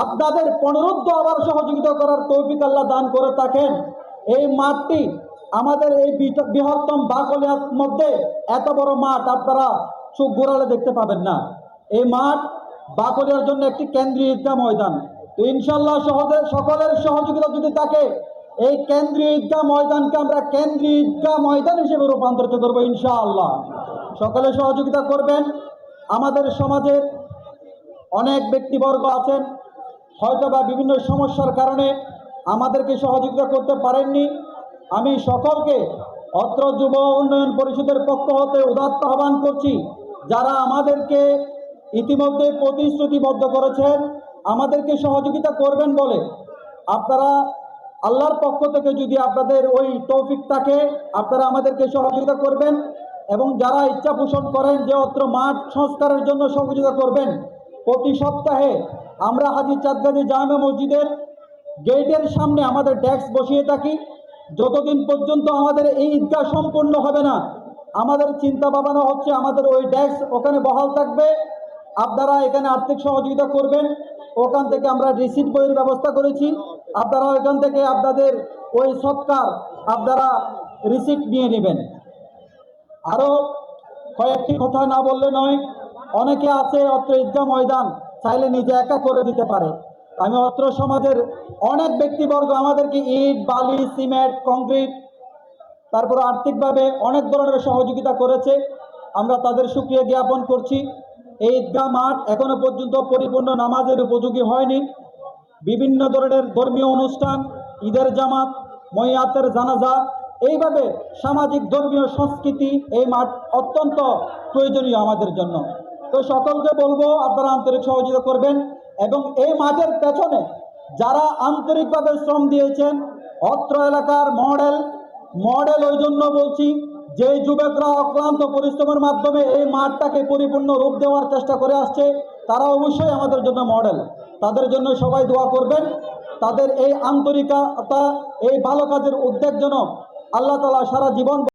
আপনাদের পুনরুদ্ধ আবার সহযোগিতা করার তৌফিক আল্লাহ দান করে থাকেন, এই মাঠটি আমাদের এই বৃহত্তম বাকলিয়ার মধ্যে এত বড় মাঠ আপনারা চোখ ঘোরালে দেখতে পাবেন না। এই মাঠ বাকলিয়ার জন্য একটি কেন্দ্রীয় ঈদগাহ ময়দান। তো ইনশাল্লাহ সকলের সহযোগিতা যদি থাকে, এই কেন্দ্রীয় ঈদগাহ ময়দানকে আমরা কেন্দ্রীয় ঈদগাহ ময়দান হিসেবে রূপান্তরিত করবো ইনশাআল্লাহ। সকলে সহযোগিতা করবেন। আমাদের সমাজের অনেক ব্যক্তিবর্গ আছেন, হয়তোবা বিভিন্ন সমস্যার কারণে আমাদেরকে সহযোগিতা করতে পারেননি। আমি সকলকে অত্র যুব উন্নয়ন পরিষদের পক্ষ হতে উদাত্ত আহ্বান করছি, যারা আমাদেরকে ইতিমধ্যে প্রতিশ্রুতিবদ্ধ করেছেন আমাদেরকে সহযোগিতা করবেন বলে, আপনারা আল্লাহর পক্ষ থেকে যদি আপনাদের ওই তৌফিক থাকে আপনারা আমাদেরকে সহযোগিতা করবেন। এবং যারা ইচ্ছা পোষণ করেন যে অত্র মাঠ সংস্কারের জন্য সহযোগিতা করবেন, প্রতি সপ্তাহে আমরা হাজী চাঁদগাজী জামে মসজিদের গেটের সামনে আমাদের ডেস্ক বসিয়ে থাকি। যতদিন পর্যন্ত আমাদের এই ঈদগাহ সম্পূর্ণ হবে না, আমাদের চিন্তা ভাবনা হচ্ছে আমাদের ওই ডেস্ক ওখানে বহাল থাকবে। আপনারা এখানে আর্থিক সহযোগিতা করবেন, ওখান থেকে আমরা রিসিট বইয়ের ব্যবস্থা করেছি, আপনারা ওইখান থেকে আপনাদের ওই সৎকার আপনারা রিসিট নিয়ে নেবেন। আরও কয়েকটি কথা না বললে নয়, অনেকে আছে অত্র ঈদগাহ ময়দান চাইলে নিজে একা করে দিতে পারে। আমি অত্র সমাজের অনেক ব্যক্তিবর্গ আমাদেরকে ইট, বালি, সিমেন্ট, কংক্রিট, তারপর আর্থিকভাবে অনেক ধরনের সহযোগিতা করেছে, আমরা তাদের শুকরিয়া জ্ঞাপন করছি। এই ঈদগাহ মাঠ এখনো পর্যন্ত পরিপূর্ণ নামাজের উপযোগী হয়নি। বিভিন্ন ধরনের ধর্মীয় অনুষ্ঠান, ঈদের জামাত, মইয়াতের জানাজা, এইভাবে সামাজিক ধর্মীয় সংস্কৃতি এই মাঠ অত্যন্ত প্রয়োজনীয় আমাদের জন্য। তো সকলকে বলবো আপনারা আন্তরিক সহযোগিতা করবেন। এবং এই মাঠের পেছনে যারা আন্তরিকভাবে শ্রম দিয়েছেন, অত্র এলাকার মডেল ওই জন্য বলছি, যে যুবকরা অক্লান্ত পরিশ্রমের মাধ্যমে এই মাঠটাকে পরিপূর্ণ রূপ দেওয়ার চেষ্টা করে আসছে, তারা অবশ্যই আমাদের জন্য মডেল। তাদের জন্য সবাই দোয়া করবেন। তাদের এই আন্তরিকতা, এই ভালো কাজের উদ্যোগ যেন আল্লাহ তাআলা সারা জীবন